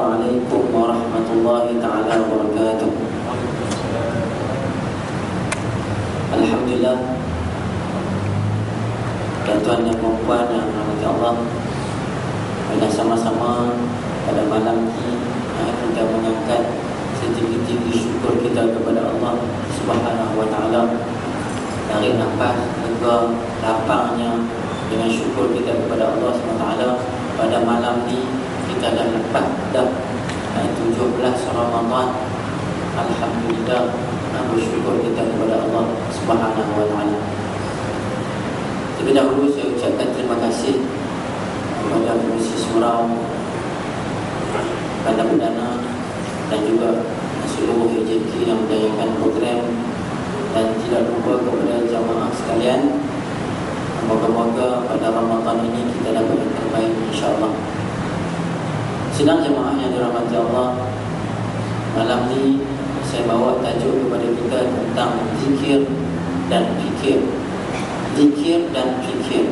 Assalamualaikum warahmatullahi ta'ala wabarakatuh. Alhamdulillah, tuan-tuan dan puan yang dirahmati Allah, kita sama-sama pada malam ini kita mengangkat setinggi-tinggi syukur kita kepada Allah Subhanahu wa ta'ala. Tarik nafas lega lapangnya dengan syukur kita kepada Allah Subhanahu wa ta'ala. Pada malam ini kita dah lepas dah 17 Ramadan. Alhamdulillah, bersyukur kita kepada Allah Subhanahu wa ta'ala. Terlebih dahulu saya ucapkan terima kasih kepada Komisi Surau, Bandar Perdana dan juga seluruh AJK yang menjayakan program, dan tidak lupa kepada jamaah sekalian. Moga-moga pada Ramadan ini kita dapat yang terbaik, insya-Allah. Sidang jemaah yang dirahmati Allah, malam ini saya bawa tajuk kepada kita tentang zikir dan fikir. Zikir dan fikir.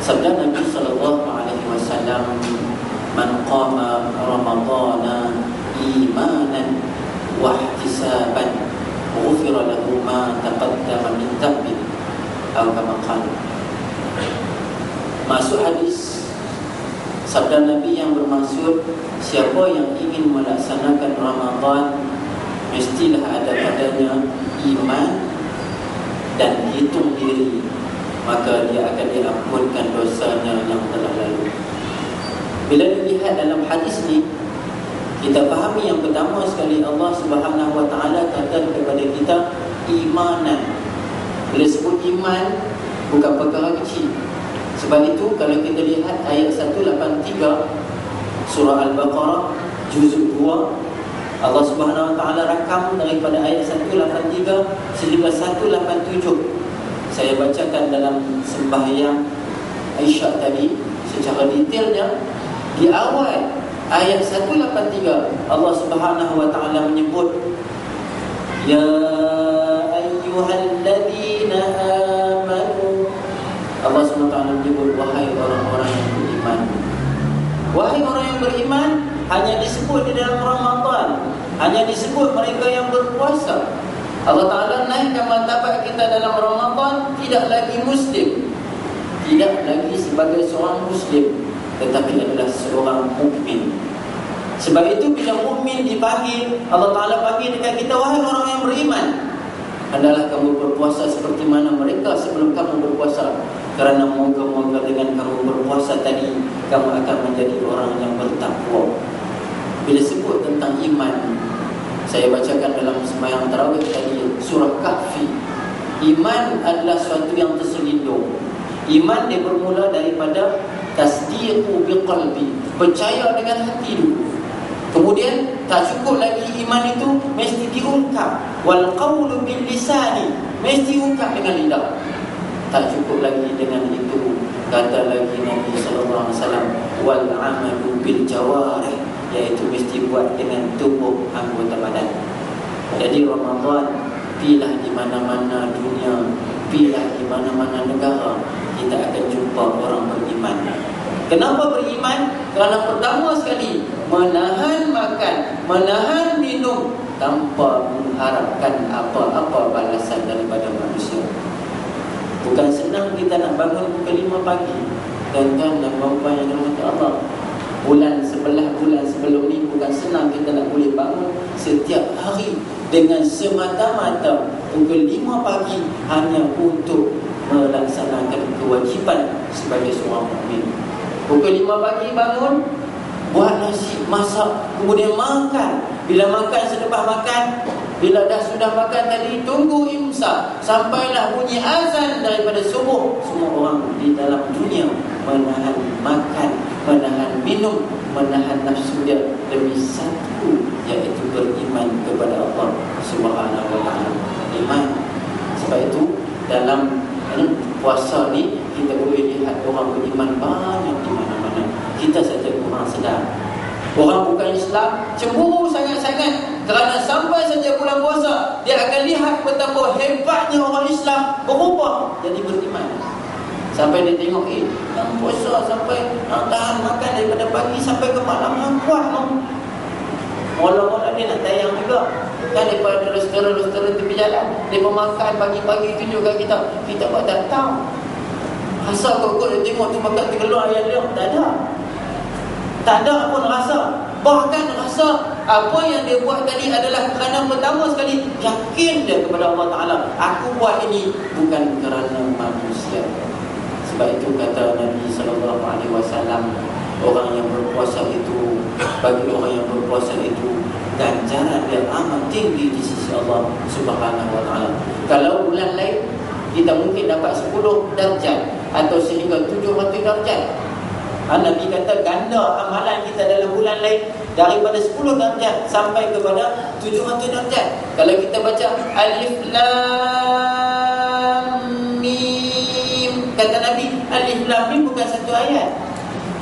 Sabda Nabi sallallahu alaihi wasallam, "Man qama Ramadhana imanan wa ihtisaban, ghufira lahu ma taqaddama min dhanbi." Atau kama qala. Masuk hadis sabda Nabi yang bermaksud, siapa yang ingin melaksanakan Ramadan mestilah ada padanya iman dan hitung diri, maka dia akan diampunkan dosanya yang telah lalu. Bila dilihat dalam hadis ni, kita fahami yang pertama sekali Allah Subhanahu wa ta'ala kata kepada kita imanan. Bila sebut iman, bukan perkara kecil. Sebab itu kalau kita lihat ayat 183 surah Al-Baqarah juzuk 2, Allah Subhanahu wa ta'ala rakam daripada ayat 183 sehingga 187. Saya bacakan dalam sembahyang Aisyah tadi secara detailnya. Di awal ayat 183 Allah Subhanahu wa ta'ala menyebut, ya ayyuhalladzina amanu. Allah SWT menyebut wahai orang-orang yang beriman. Wahai orang yang beriman hanya disebut di dalam Ramadan, hanya disebut mereka yang berpuasa. Allah Ta'ala naikkan martabat kita dalam Ramadan, tidak lagi Muslim, tidak lagi sebagai seorang Muslim, tetapi adalah seorang mukmin. Sebab itu bila mukmin dipanggil, Allah Ta'ala panggil dekat kita, wahai orang yang beriman, adalah kamu berpuasa seperti mana mereka sebelum kamu berpuasa. Kerana moga-moga dengan kamu berpuasa tadi, kamu akan menjadi orang yang bertakwa. Bila sebut tentang iman, saya bacakan dalam sembahyang tarawih tadi surah Kahfi. Iman adalah suatu yang terselindung. Iman dia bermula daripada tasdiqu biqalbi, percaya dengan hati dulu. Kemudian tak cukup lagi iman itu, mesti diungkap. Wal qawlu bil lisani, mesti ungkap dengan lidah. Tak cukup lagi dengan itu, kata lagi Nabi sallallahu alaihi wasallam, wal amalu bil jawarih, iaitu mesti buat dengan tubuh anggota badan. Jadi Ramadan, pilah di mana-mana dunia, pilah di mana-mana negara, kita akan jumpa orang beriman. Kenapa beriman? Kerana pertama sekali menahan makan, menahan minum tanpa mengharapkan apa-apa balasan daripada manusia. Bukan senang kita nak bangun pukul 5 pagi. Tuan-tuan dan puan-puan yang dirahmati Allah, bulan sebelum ni bukan senang kita nak boleh bangun setiap hari dengan semata-mata pukul 5 pagi hanya untuk melaksanakan kewajipan sebagai seorang mukmin. Pukul 5 pagi bangun, buat nasi, masak, kemudian makan. Bila makan, selepas makan, bila dah sudah makan tadi, tunggu imsak sampailah bunyi azan daripada subuh. Semua orang di dalam dunia menahan makan, menahan minum, menahan nafsu dia demi satu, iaitu beriman kepada Allah Subhanahu wa ta'ala. Iman. Sebab itu dalam puasa ni kita boleh lihat orang beriman banyak di mana-mana. Kita saja kurang sedar. Orang bukan Islam cemburu sangat-sangat kerana sampai saja bulan puasa dia akan lihat betapa hebatnya orang Islam berubah jadi beriman. Sampai dia tengok, yang puasa sampai tahan makan daripada pagi sampai ke malam, kuat tau. Mula-mula dia nak tayang juga kan, daripada restoran-restoran tepi jalan, dia makan pagi-pagi tunjukkan kita buat tak tahu. Rasa kau dia tengok tu makan keluar ayam dia, tak ada pun rasa. Bahkan rasa apa yang dia buat tadi adalah kerana pertama sekali yakin dia kepada Allah Ta'ala, aku buat ini bukan kerana manusia. Sebab itu kata Nabi SAW, orang yang berpuasa itu, bagi orang yang berpuasa itu ganjaran dia amat tinggi di sisi Allah Subhanahu Wa Ta'ala. Kalau bulan lain kita mungkin dapat 10 darjat atau sehingga 700 darjat. Nabi kata ganda amalan kita dalam bulan lain daripada 10 darjat sampai kepada 700 darjat. Kalau kita baca Alif Lam Mim, kata Nabi, Alif Lam Mim bukan satu ayat.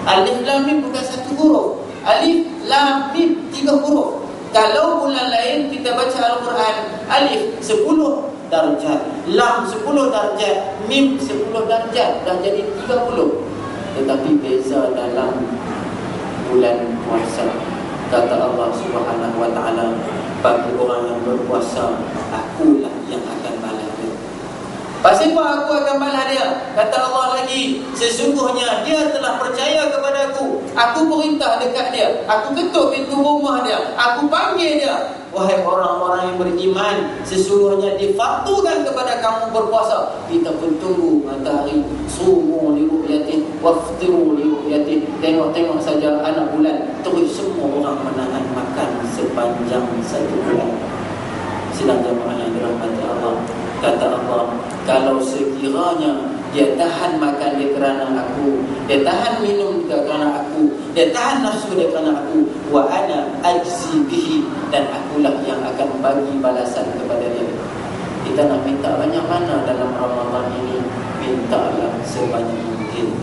Alif Lam Mim bukan satu huruf. Alif Lam Mim 3 huruf. Kalau bulan lain kita baca Al-Quran, Alif 10 darjat, Lam 10 darjat, Mim 10 darjat, dah jadi 30. Tetapi beza dalam bulan puasa, kata Allah Subhanahu Wa Ta'ala, bagi orang yang berpuasa, akulah yang akan balas dia. Pasal apa aku akan balas dia? Kata Allah lagi, sesungguhnya dia telah percaya kepada aku. Aku perintah dekat dia, aku ketuk pintu rumah dia, aku panggil dia. Wahai orang-orang yang beriman, sesungguhnya difardukan kepada kamu berpuasa. Kita pun tunggu matahari, sumu li ru'yatih waftiru li ru'yatih. Tengok-tengok saja anak bulan, terus semua orang menahan makan sepanjang 1 bulan. Sidang jemaah yang dirahmati Allah, kata Allah, kalau sekiranya dia tahan makan dia kerana aku, dia tahan minum dia kerana aku, dia tahan nafsu dia kerana aku, wa ana ajzi bihi, dan akulah yang akan bagi balasan kepada dia. Kita nak minta banyak mana dalam Ramadan ini? Mintalah sebanyak mungkin.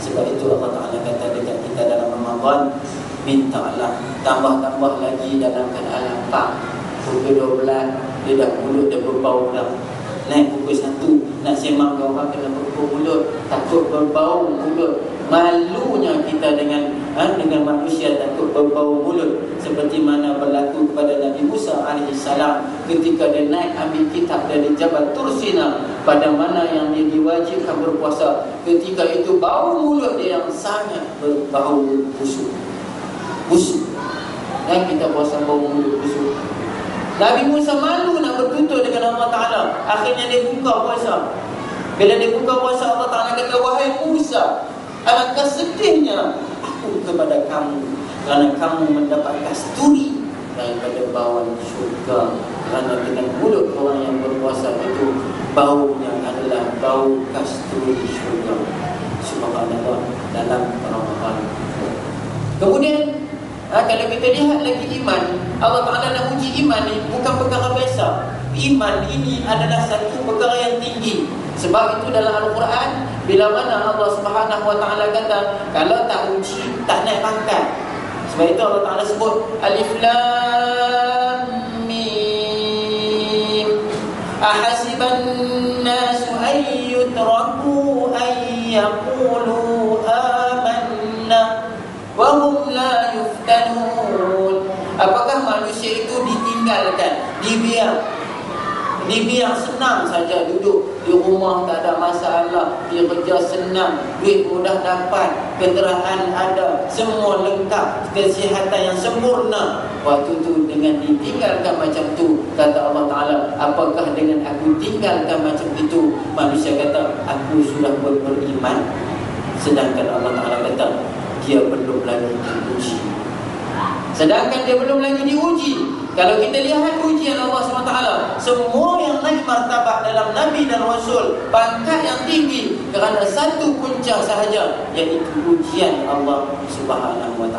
Sebab itu Allah Ta'ala kata dekat kita dalam Ramadan, mintalah, tambah-tambah lagi dalam keadaan lapar. Pukul 12 dia dah mulut dia berbau dah. Naik pukul 1 nak sembang ke orang kena berbau mulut, takut berbau mulut. Malunya kita dengan manusia takut berbau mulut. Seperti mana berlaku kepada Nabi Musa AS ketika dia naik ambil kitab dari Jabal Tursina, pada mana yang dia diwajibkan berpuasa. Ketika itu bau mulut dia yang sangat berbau busuk. Dan kita puasa bau mulut busuk. Nabi Musa malu nak bertutur dengan Allah Ta'ala. Akhirnya dia buka puasa. Bila dia buka puasa, Allah Ta'ala kata, wahai Musa, alangkah sedihnya aku kepada kamu kerana kamu mendapat kasturi daripada bauan syurga. Kerana dengan mulut orang yang berpuasa itu, baunya adalah bau kasturi syurga. Subhanallah, dalam Ramadan. Kemudian kalau kita lihat lagi iman, Allah Ta'ala nak uji iman ni bukan perkara biasa. Iman ini adalah satu perkara yang tinggi. Sebab itu dalam Al-Quran, bila mana Allah Subhanahu Wa Ta'ala kata, kalau tak uji, tak naik pangkat. Sebab itu Allah Ta'ala sebut Alif Lam Mim, ahasiban nasu ayyutraku ayyaqulu amanna wa hum la yuftanun. Apakah manusia itu ditinggalkan, dibiar senang saja duduk di rumah, tak ada masalah, dia kerja senang, duit mudah dapat, kenderaan ada, semua lengkap, kesihatan yang sempurna. Waktu tu dengan ditinggalkan macam tu, kata Allah Ta'ala, apakah dengan aku tinggalkan macam itu? Manusia kata, aku sudah beriman. Sedangkan Allah Ta'ala kata, dia belum lagi diuji. Kalau kita lihat ujian Allah SWT, semua yang naik martabat dalam Nabi dan Rasul, pangkat yang tinggi, kerana satu punca sahaja, iaitu ujian Allah SWT.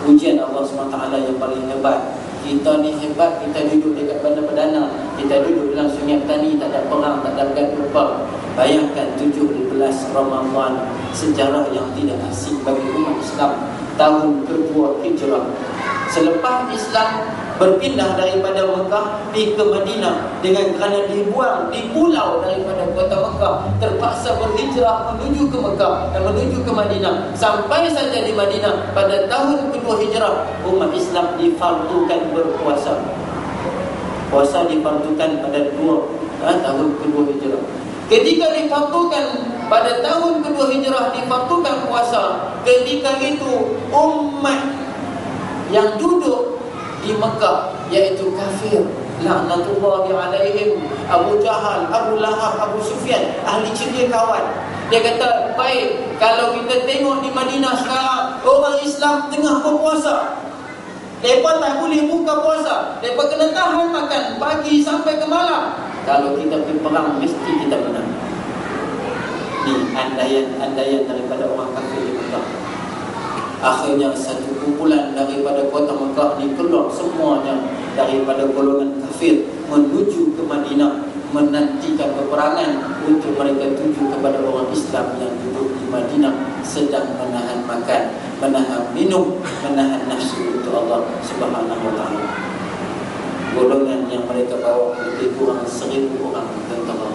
Ujian Allah SWT yang paling hebat. Kita ni hebat, kita duduk dekat bandar perdana, kita duduk dalam Sungai Petani, tak ada perang, tak ada bergaduh. Bayangkan 17 Ramadan, sejarah yang tidak asing bagi umat Islam, tahun kedua Hijrah. Selepas Islam berpindah daripada Mekah pergi ke Madinah dengan kerana dibuang di pulau daripada kota Mekah, terpaksa berhijrah menuju ke Mekah dan menuju ke Madinah. Sampai saja di Madinah pada tahun kedua hijrah, umat Islam difardukan berpuasa. Puasa difardukan pada tahun kedua hijrah. Ketika difardukan pada tahun kedua hijrah, difardukan puasa, ketika itu umat yang duduk di Mekah, iaitu kafir, laknatullahi alaihim, Abu Jahal, Abu Lahab, Abu Sufyan, ahli ceria kawan. Dia kata, baik, kalau kita tengok di Madinah sekarang, orang Islam tengah berpuasa, mereka tak boleh buka puasa, mereka kena tahan makan pagi sampai ke malam. Kalau kita pergi perang, mesti kita menang. Ini andaian daripada orang kafir di Mekah. Akhirnya satu kumpulan daripada kota Mekah ni keluar semuanya daripada golongan kafir menuju ke Madinah, menantikan peperangan untuk mereka tuju kepada orang Islam yang duduk di Madinah sedang menahan makan, menahan minum, menahan nafsu untuk Allah Subhanahu wa taala. Golongan yang mereka bawa lebih kurang 1,000 orang tentera,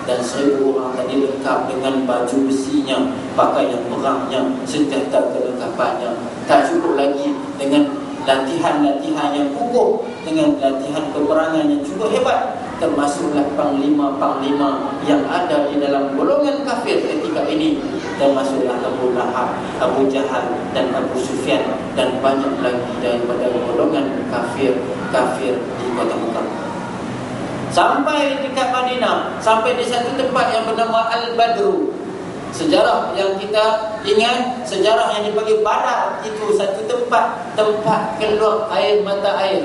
dan 1,000 orang tadi lengkap dengan baju besinya, pakaian perangnya, senjata kelengkapannya. Tak cukup lagi dengan latihan-latihan yang kukuh, dengan latihan peperangan yang cukup hebat. Termasuklah panglima-panglima yang ada di dalam golongan kafir ketika ini. Termasuklah Abu Lahab, Abu Jahal dan Abu Sufyan, dan banyak lagi daripada golongan kafir di kota Mekah. Sampai dekat Madinah, sampai di satu tempat yang bernama Al-Badru. Sejarah yang kita ingat, sejarah yang dipanggil Badar, itu satu tempat keluar mata air.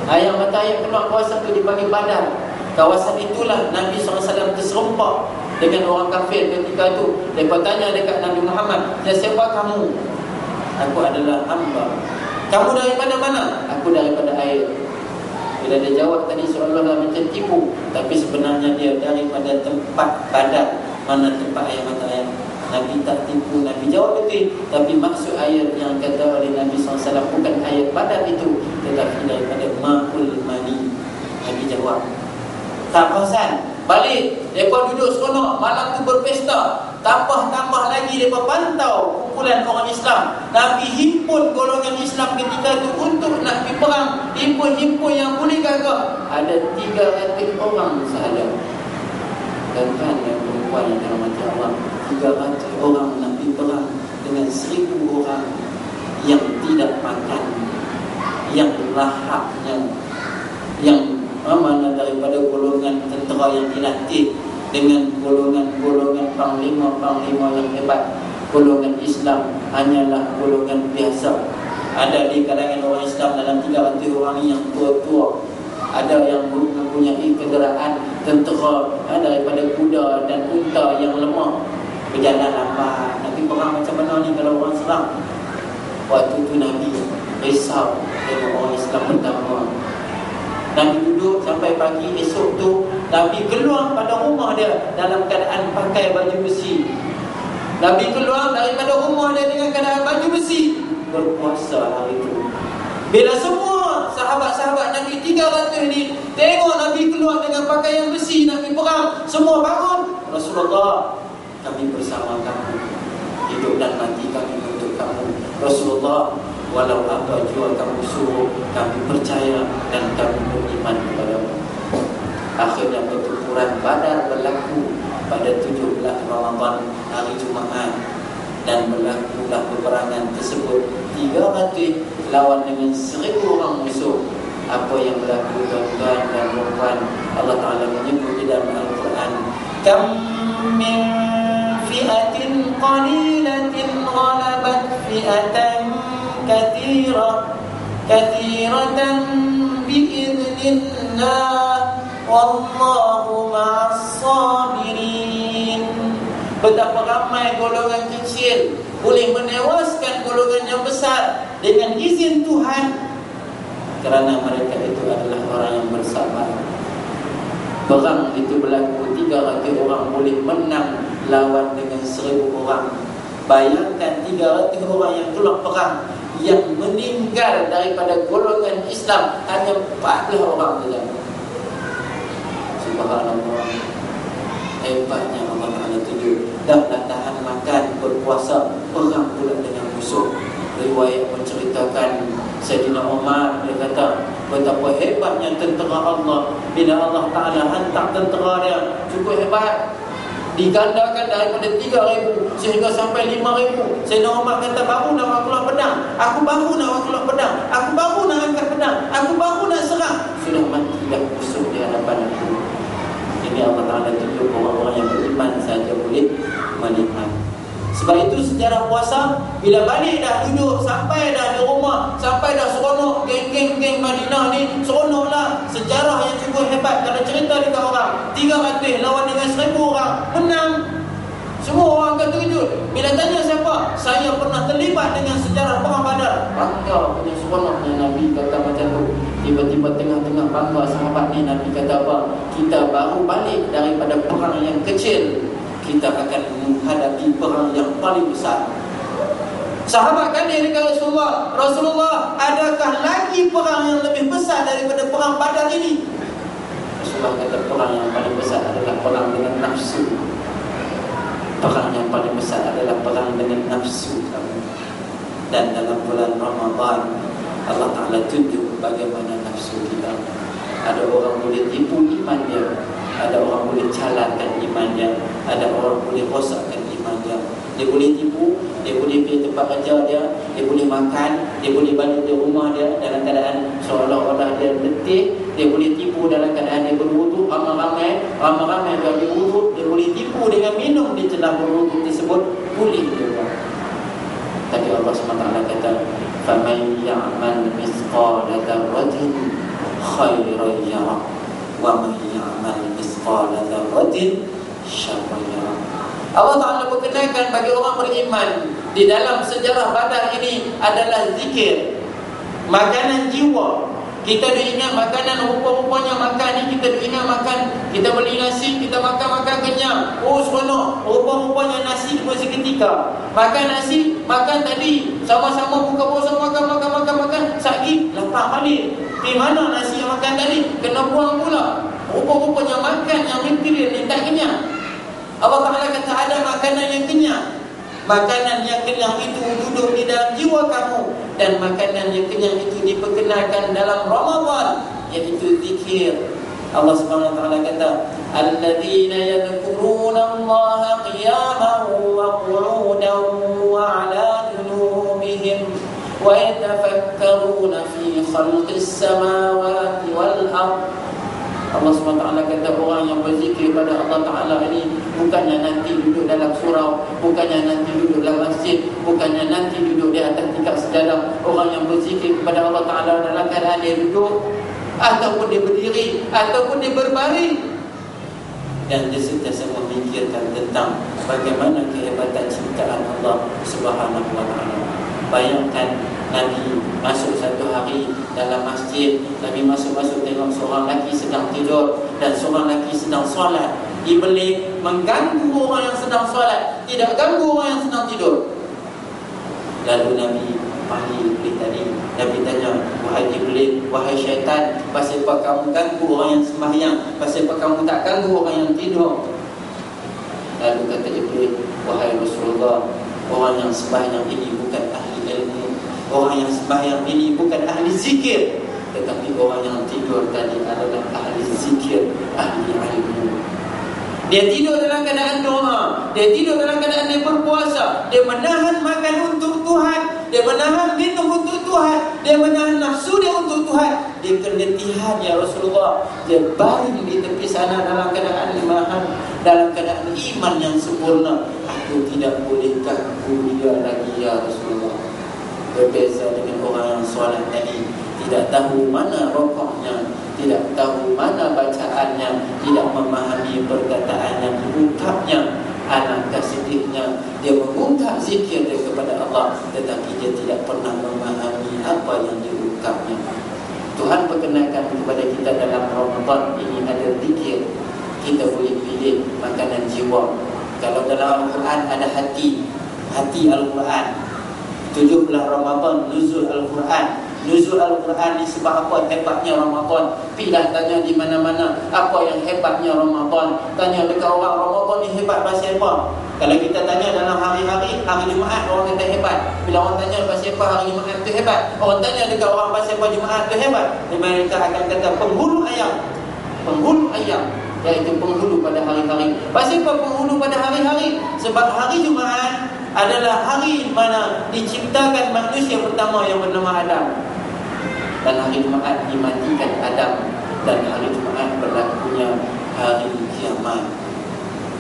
Air mata air keluar kawasan itu dipanggil Badar. Kawasan itulah Nabi SAW terserempak dengan orang kafir ketika itu. Mereka tanya dekat Nabi Muhammad, siapa kamu? Aku adalah hamba. Kamu daripada mana? Aku daripada air. Bila dia jawab tadi seolah-olah macam tipu, tapi sebenarnya dia daripada tempat Badar. Mana tempat air mata air. Nabi tak tipu, Nabi jawab betul. Tapi maksud air yang kata oleh Nabi SAW bukan air Badar itu, tetapi daripada Ma'ul Mani. Nabi jawab, tak perasan. Balik, mereka duduk seronok, malam tu berpesta. Tambah lagi mereka pantau kumpulan orang Islam. Nabi himpun golongan Islam ketika itu untuk nak pergi perang. Himpun yang boleh gagah. Ada 300 orang sahaja. Tuan-tuan dan perempuan yang dalam hati Allah, 300 orang nak pergi perang dengan 1,000 orang yang tidak makan, yang lahapnya, yang mana daripada golongan tentera yang dilatih, dengan golongan panglima yang hebat. Golongan Islam hanyalah golongan biasa. Ada di kalangan orang Islam dalam 300 orang yang tua-tua, ada yang mempunyai kenderaan tentera daripada kuda dan unta yang lemah, berjalan lambat. Nabi perang macam mana ni kalau orang serang? Waktu tu Nabi risau tengok orang Islam pertama. Nabi duduk sampai pagi. Esok tu Nabi keluar pada rumah dia dalam keadaan pakai baju besi. Nabi keluar daripada rumah dia dengan keadaan baju besi, berpuasa hari itu. Bila semua sahabat-sahabat Nabi 300 ni tengok Nabi keluar dengan pakaian besi nak pergi perang, semua bangun. Rasulullah, kami bersama kamu, hidup dan mati kami untuk kamu. Rasulullah, walau apa jua kamu suruh, kami percaya dan kami beriman kepadamu. Akhirnya pertempuran Badar berlaku pada 17 Ramadan, hari Jumaat, dan berlakulah peperangan tersebut. 300 lawan dengan 1,000 orang musuh. Apa yang berlaku tuan-tuan dan puan-puan, Allah Ta'ala menyebut di dalam Al-Quran, kam min fi'atin qalilatin ghalabat fi'atan kathiratan bi'idhnillah wallahu ma'as sabirin. Betapa ramai golongan kecil boleh menewaskan golongan yang besar dengan izin Tuhan, kerana mereka itu adalah orang yang bersabar. Perang itu berlaku, 300 orang boleh menang lawan dengan 1,000 orang. Bayangkan 300 orang yang keluar perang, yang meninggal daripada golongan Islam hanya 14 orang saja. Subhanallah, hebatnya Allah Ta'ala tunjuk. Dah tahan makan, berpuasa, perang pula dengan musuh. Riwayat menceritakan Sayyidina Umar, dia kata betapa hebatnya tentera Allah bila Allah Ta'ala hantar tentera dia cukup hebat, digandakan daripada 3,000 sehingga sampai 5,000. Sayyidina Umar kata, baru nak keluar pedang, aku baru nak keluar pedang, aku baru nak angkat pedang, aku baru nak serang, sudah mati dah musuh di hadapan aku. Ini Allah Ta'ala tunjuk orang-orang yang beriman saja boleh melihat. Sebab itu sejarah puasa, bila balik dah duduk, sampai dah di rumah, sampai dah seronok, geng-geng Madinah ni seronoklah. Sejarah yang cukup hebat. Kalau cerita dekat orang 300 lawan dengan 1,000 orang, menang. Semua orang akan terkejut. Bila tanya siapa, saya pernah terlibat dengan sejarah perang Badar. Bangga punya seronoknya Nabi kata macam tu. Tiba-tiba tengah-tengah bangga sahabat ni, Nabi kata apa? Kita baru balik daripada perang yang kecil, kita akan menghadapi perang yang paling besar. Sahabat kata dekat Rasulullah, Rasulullah, adakah lagi perang yang lebih besar daripada perang Badar ini? Rasulullah kata, perang yang paling besar adalah perang dengan nafsu. Perang yang paling besar adalah perang dengan nafsu kamu. Dan dalam bulan Ramadan, Allah Ta'ala tunjuk bagaimana nafsu kita. Ada orang boleh tipu iman dia, ada orang boleh calarkan iman dia, ada orang boleh rosakkan iman dia. Dia boleh tipu, dia boleh pergi tempat kerja dia, dia boleh makan, dia boleh balik di rumah dia dalam keadaan seolah-olah dia letih. Dia boleh tipu dalam keadaan dia berwuduk, ramai-ramai dia berwuduk. Dia boleh tipu dengan minum di celah berwuduk tersebut, boleh juga. Tapi Allah SWT kata, فَمَنْ يَعْمَلْ مِثْقَالَ ذَرَّةٍ خَيْرًا يَرَهُ وَمَنْ يَعْمَلْ مِثْقَالَ ذَرَّةٍ شَرًّا يَرَهُ. Allah Ta'ala berkenalkan bagi orang beriman di dalam sejarah Badar ini adalah zikir, makanan jiwa. Kita ingat makanan rupa-rupanya makan ni, kita ingat makan, kita beli nasi, kita makan kenyang, oh seronok. Rupa-rupanya nasi cuma seketika. Makan nasi, makan tadi, sama-sama buka puasa, makan, sagi lapar balik. Di mana nasi yang makan tadi, kena buang pula. Rupa-rupanya makan yang material ni tak kenyang. Allah Ta'ala kata ada makanan yang kenyang. Makanan yang kenyang itu duduk di dalam jiwa kamu. Dan makanan yang kenyang itu diperkenalkan dalam Ramadan, iaitu zikir. Allah Subhanahu wa taala kata, alladzina yadhkuruna Allaha qiyaman wa qu'udan wa 'ala junubihim wa yatafakkaruna fi khalqis samawati wal ardh. Allah SWT kata orang yang berzikir pada Allah Ta'ala ini bukannya nanti duduk dalam surau, bukannya nanti duduk dalam masjid, bukannya nanti duduk di atas tingkap sejadah. Orang yang berzikir kepada Allah Ta'ala dalam keadaan dia duduk, ataupun dia berdiri, ataupun dia berbaring, dan dia sentiasa memikirkan tentang bagaimana kehebatan ciptaan Allah Subhanahu wa Ta'ala. Bayangkan Nabi masuk satu hari dalam masjid, Nabi masuk tengok seorang lelaki sedang tidur dan seorang lelaki sedang solat. Iblis mengganggu orang yang sedang solat, tidak ganggu orang yang sedang tidur. Lalu Nabi panggil Iblis tadi. Nabi tanya, wahai Iblis, wahai syaitan, pasal apa kamu ganggu orang yang sembahyang? Pasal apa kamu tak ganggu orang yang tidur? Lalu kata Iblis, wahai Rasulullah, orang yang sembahyang ini bukan ahli ilmu, orang yang sembahyang ini bukan ahli zikir, tetapi orang yang tidur tadi adalah ahli zikir, ahli ilmu. Dia tidur dalam keadaan doa, dia tidur dalam keadaan dia berpuasa, dia menahan makan untuk Tuhan, dia menahan minum untuk Tuhan, dia menahan nafsu dia untuk Tuhan. Dia keletihan ya Rasulullah, dia baring di tepi sana dalam keadaan iman, dalam keadaan iman yang sempurna. Aku tidak boleh ganggu dia lagi ya Rasulullah. Berbeza dengan orang yang solat tadi, tidak tahu mana rokoknya, tidak tahu mana bacaannya, tidak memahami perkataannya, mengungkapnya. Alangkah sedihnya dia mengungkap zikir dia kepada Allah, tetapi dia tidak pernah memahami apa yang diungkapnya. Tuhan perkenalkan kepada kita dalam Ramadan ini ada zikir. Kita boleh pilih makanan jiwa. Kalau dalam Al-Quran ada hati Al-Quran. 17 Ramadan nuzul Al-Quran. Nuzul Al-Quran disebab apa hebatnya Ramadan. Pilah tanya di mana-mana, apa yang hebatnya Ramadan. Tanya dekat orang, Ramadan ni hebat pasal apa? Kalau kita tanya dalam hari-hari, hari Jumaat orang kata hebat. Bila orang tanya pasal apa hari Jumaat tu hebat, orang tanya dekat orang pasal apa Jumaat tu hebat, mereka akan kata penghulu ayam. Penghulu ayam, iaitu penghulu pada hari-hari. Pasal apa penghulu pada hari-hari? Sebab hari Jumaat adalah hari mana diciptakan manusia pertama yang bernama Adam. Dan hari Jumaat dimatikan Adam. Dan hari Jumaat berlakunya hari kiamat.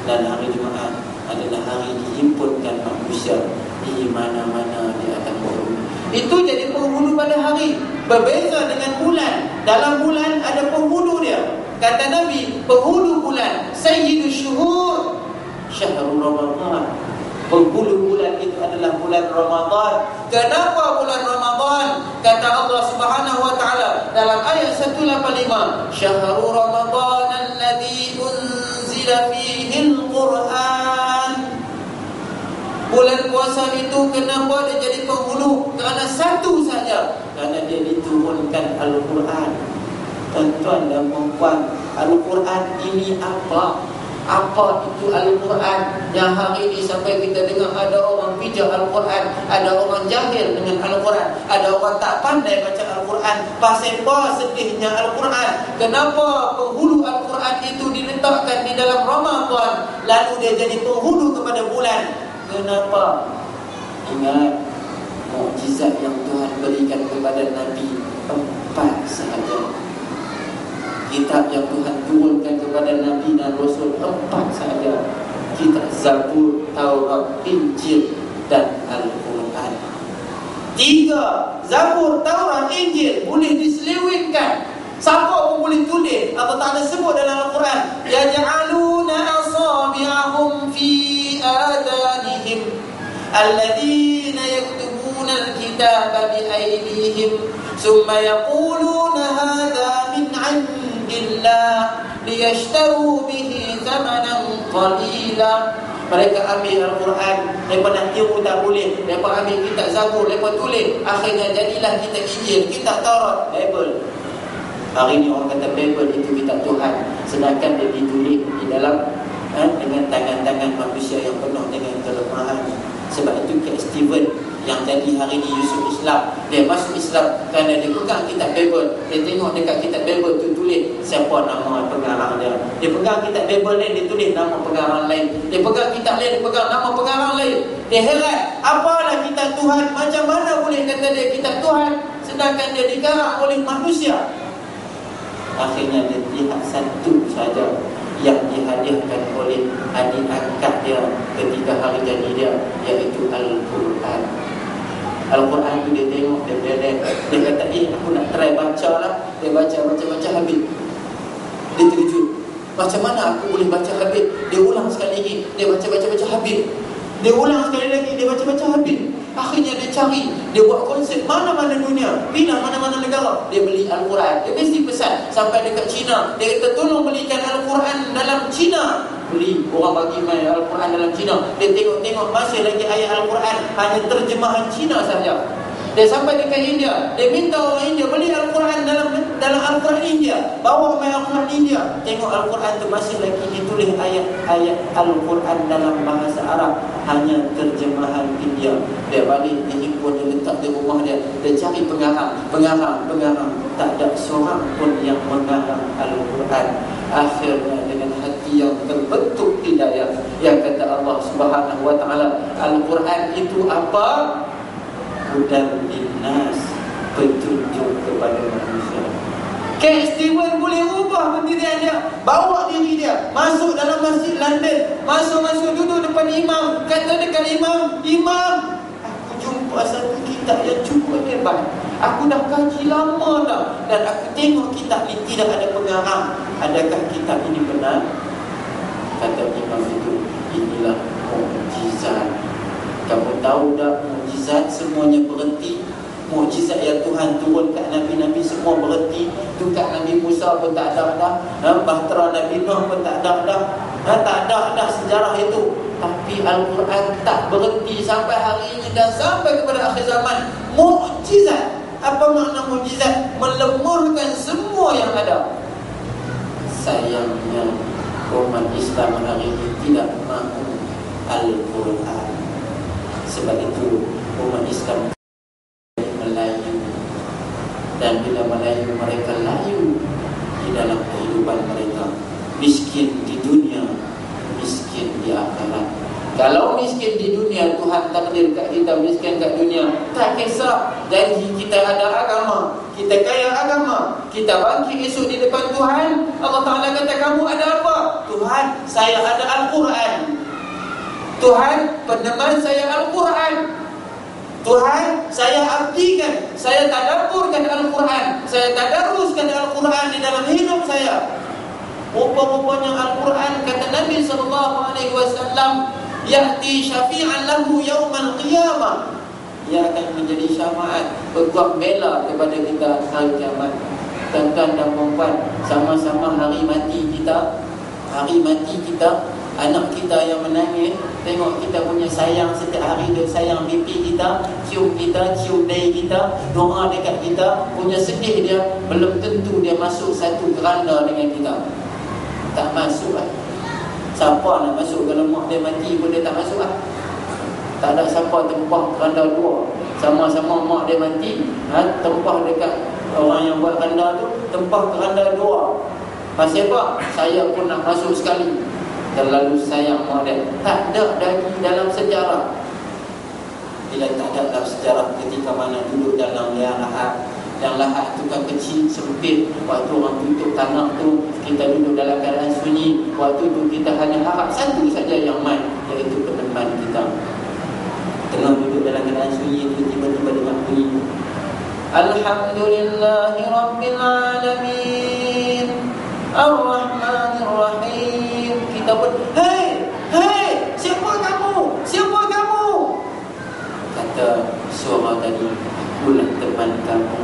Dan hari Jumaat adalah hari dihimpunkan manusia di mana-mana di atas bumi. Itu jadi penghulu pada hari. Berbeza dengan bulan. Dalam bulan ada penghulu dia. Kata Nabi, penghulu bulan Sayyidus Syuhur Syahrul Ramadan. Penghulu bulan itu adalah bulan Ramadan. Kenapa bulan Ramadan? Kata Allah Subhanahu wa taala dalam ayat 185, Syahrul Ramadan alladzi unzila fihi al-Quran. Bulan puasa itu kenapa dia jadi penghulu? Kerana satu saja, kerana dia diturunkan Al-Quran. Tuan-tuan dan puan, Al-Quran ini apa? Apa itu Al-Quran? Yang hari ini sampai kita dengar ada orang pijak Al-Quran, ada orang jahil dengan Al-Quran, ada orang tak pandai baca Al-Quran. Pasal apa sedihnya Al-Quran? Kenapa penghulu Al-Quran itu diletakkan di dalam Ramadan, lalu dia jadi penghulu kepada bulan? Kenapa? Ingat mukjizat yang Tuhan berikan kepada Nabi 4 sahaja. Kitab yang Tuhan turunkan kepada Nabi dan Rasul 4 sahaja. Kitab Zabur, Taurat, Injil dan Al-Quran. 3, Zabur, Taurat, Injil boleh diselewengkan. Siapa pun boleh tulis. Allah Ta'ala sebut dalam Al-Quran, yaj'aluna asabi'ahum fi adanihim alladhina yaktubuna al-kitaba bi'aydihim thumma yaquluna hadha min 'indillah liyashtaru bihi thamanan qalila. Mereka ambil Al-Quran, mereka nak tiru tak boleh, mereka ambil kitab Zabur, mereka tulis, akhirnya jadilah kitab Injil, kitab Taurat, Bible. Hari ini orang kata Bible itu kitab Tuhan, sedangkan dia ditulis di dalam dengan tangan-tangan manusia yang penuh dengan kelemahan. Sebab itu Cat Stevens yang jadi hari ini Yusuf Islam, dia masuk Islam kerana dia pegang kitab Bible. Dia tengok dekat kitab Bible tu tulis siapa nama pengarang dia. Dia pegang kitab Bible lain, dia tulis nama pengarang lain. Dia pegang kitab lain, dia pegang nama pengarang lain. Dia heran, apalah kitab Tuhan, macam mana boleh kata dia kitab Tuhan sedangkan dia digarang oleh manusia. Akhirnya dia lihat satu saja yang dihadiahkan oleh adik angkat dia ketika hari jadi dia, iaitu Al-Quran. Al-Quran tu dia tengok, dia kata, aku nak try baca lah. Dia baca habis. Dia terkejut, macam mana aku boleh baca habis? Dia ulang sekali lagi, dia baca habis. Dia ulang sekali lagi, dia baca habis. Akhirnya dia cari, dia buat konsep mana-mana dunia, pindah mana-mana negara, dia beli Al-Quran. Dia mesti pesan sampai dekat China. Dia kata tolong belikan Al-Quran dalam China. Beli, orang bagi main Al-Quran dalam China. Dia tengok-tengok masih lagi ayat Al-Quran hanya terjemahan China saja. Dia sampai dekat India, dia minta orang India beli Al-Quran dalam Al-Quran India, bawa main Al-Quran India. Tengok Al-Quran tu masih lagi ditulis ayat-ayat Al-Quran dalam bahasa Arab, hanya terjemahan India. Dia balik, dia himpun, dia letak di rumah dia. Dia cari pengarang. Tak ada seorang pun yang mengarang Al-Quran. Akhirnya dengan hati yang terbentuk hidayah, yang kata Allah Subhanahu wa taala, Al-Quran itu apa? Hudan linnas, petunjuk kepada manusia. Cat Stevens boleh ubah pendirian dia, bawa diri dia masuk dalam masjid London, masuk duduk depan imam, kata dekat imam, aku jumpa satu kitab yang cukup hebat. Aku dah kaji lama dah, dan aku tengok kitab ini tidak ada pengarang. Adakah kitab ini benar? Kata imam itu, inilah mukjizat. Kamu tahu dah, mukjizat semuanya berhenti. Mukjizat yang Tuhan turun kat Nabi-Nabi semua berhenti. Tu kat Nabi Musa pun tak ada dah. Bahtera Nabi Nuh pun tak ada dah. Tak ada dah sejarah itu. Tapi Al-Quran tak berhenti sampai hari ini dan sampai kepada akhir zaman. Mukjizat. Apa makna mukjizat? Melemurkan semua yang ada. Sayangnya umat Islam hari ini tidak mahu Al-Quran. Sebab itu umat Islam Melayu. Dan bila Melayu, mereka layu di dalam kehidupan mereka. Miskin di dunia, miskin di akhirat. Kalau miskin di dunia, Tuhan takdir kat kita miskin kat dunia, tak kisah. Janji kita ada agama, kita kaya agama, kita bangkit esok di depan Tuhan, Allah Ta'ala kata, kamu ada apa? Tuhan, saya ada Al-Quran. Tuhan, peneman saya Al-Quran. Tuhan, saya abdikan, saya tadaburkan Al-Quran, saya tadaruskan Al-Quran di dalam hidup saya. Rupa-rupanya Al-Quran, kata Nabi SAW, ya'ti syafi'an lahu yawmal qiyamah. Ia akan menjadi syafaat, berkuat bela kepada kita hari kiamat. Tuan-tuan dan puan-puan, sama-sama hari mati kita. Hari mati kita, anak kita yang menangis, tengok kita punya sayang setiap hari, dia sayang pipi kita, cium dahi kita, doa dekat kita. Punya sedih dia, belum tentu dia masuk satu keranda dengan kita. Tak masuk lah. Siapa nak masuk kalau mak dia mati pun dia tak masuk lah. Tak ada siapa tempah keranda dua. Sama-sama mak dia mati, tempah dekat orang yang buat keranda tu, tempah keranda dua. Pasal apa? Saya pun nak masuk sekali. Terlalu sayang mak dia. Tak ada lagi dalam sejarah. Bila tak ada dalam sejarah ketika mana duduk dalam liang lahat. Yang lahat tu kan kecil, sempit. Waktu orang tutup tanah tu, kita duduk dalam keadaan sunyi. Waktu tu kita hanya harap satu saja yang main, iaitu peneman kita. Tengah duduk dalam keadaan sunyi tu, tiba-tiba dengar bunyi, Alhamdulillahi Rabbil Alamin, Ar-Rahmanir Rahim. Kita pun, Hei, siapa kamu? Siapa kamu? Kata suara tadi, akulah teman kamu.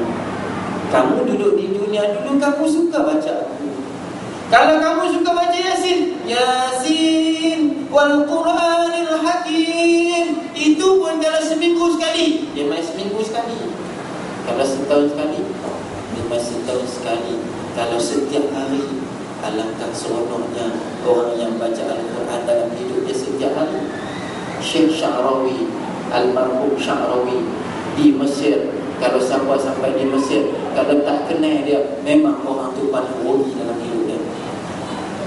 Kamu duduk di dunia dulu, kamu suka baca aku. Kalau kamu suka baca Yasin, Yasin wal Quranil Hakim, itu pun kalau seminggu sekali, dia main seminggu sekali. Kalau setahun sekali, dia main setahun sekali. Kalau setiap hari, alangkah seronoknya orang yang baca Al-Quran dalam hidupnya setiap hari. Syekh Sya'rawi, almarhum Sya'rawi di Mesir, kalau siapa sampai di Mesir, kalau tak kenal dia, memang orang tu paling rugi dalam hidup dia.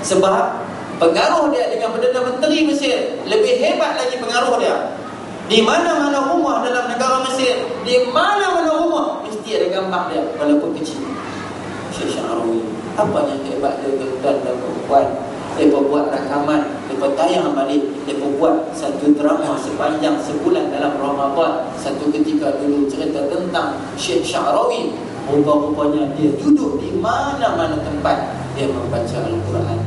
Sebab pengaruh dia dengan Perdana Menteri Mesir lebih hebat lagi pengaruh dia. Di mana-mana rumah dalam negara Mesir, di mana-mana rumah mesti ada gambar dia walaupun kecil. Syekh Sya'rawi, apa yang hebat dia, tuan dan perempuan? Mereka buat rakaman, mereka tayang balik, mereka buat satu drama sepanjang sebulan dalam Ramadan. Satu ketika dulu cerita tentang Syekh Sya'rawi. Rupa-rupanya dia duduk di mana-mana tempat, dia membaca Al-Quran.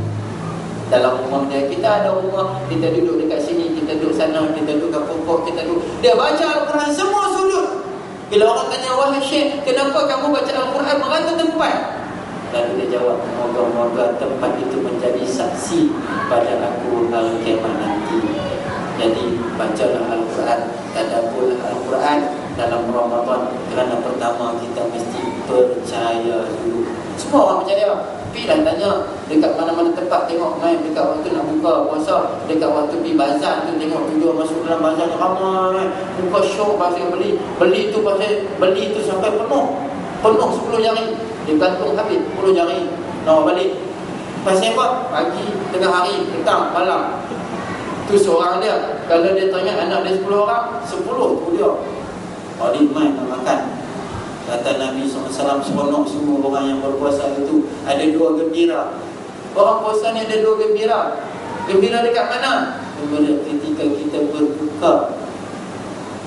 Dalam rumah dia, kita ada rumah, kita duduk dekat sini, kita duduk sana, kita duduk kat pokok, kita duduk, dia baca Al-Quran semua sudut. Bila orang tanya, wahai Syekh, kenapa kamu baca Al-Quran merata tempat? Lalu dia jawab, moga-moga tempat itu menjadi saksi pada aku hari kiamat nanti. Jadi bacalah Al-Quran, tadabbur Al-Quran dalam Ramadan. Kerana pertama kita mesti percaya dulu. Semua orang percaya. Pergilah tanya dekat mana-mana tempat, tengok main dekat waktu nak buka puasa, dekat waktu pergi bazar tu, tengok tujuh masuk dalam bazar ni ramai, buka syok pasal beli tu sampai penuh 10 jari, dia gantung habis 10 jari, nak balik. Pasal apa? Pagi, tengah hari, petang, malam. Tu seorang dia. Kalau dia tanya anak dia 10 orang, 10 tu dia. Dia main nak makan. Kata Nabi SAW, seronok semua orang yang berpuasa itu ada 2 gembira. Orang puasa ni ada 2 gembira. Gembira dekat mana? Gembira ketika kita berbuka.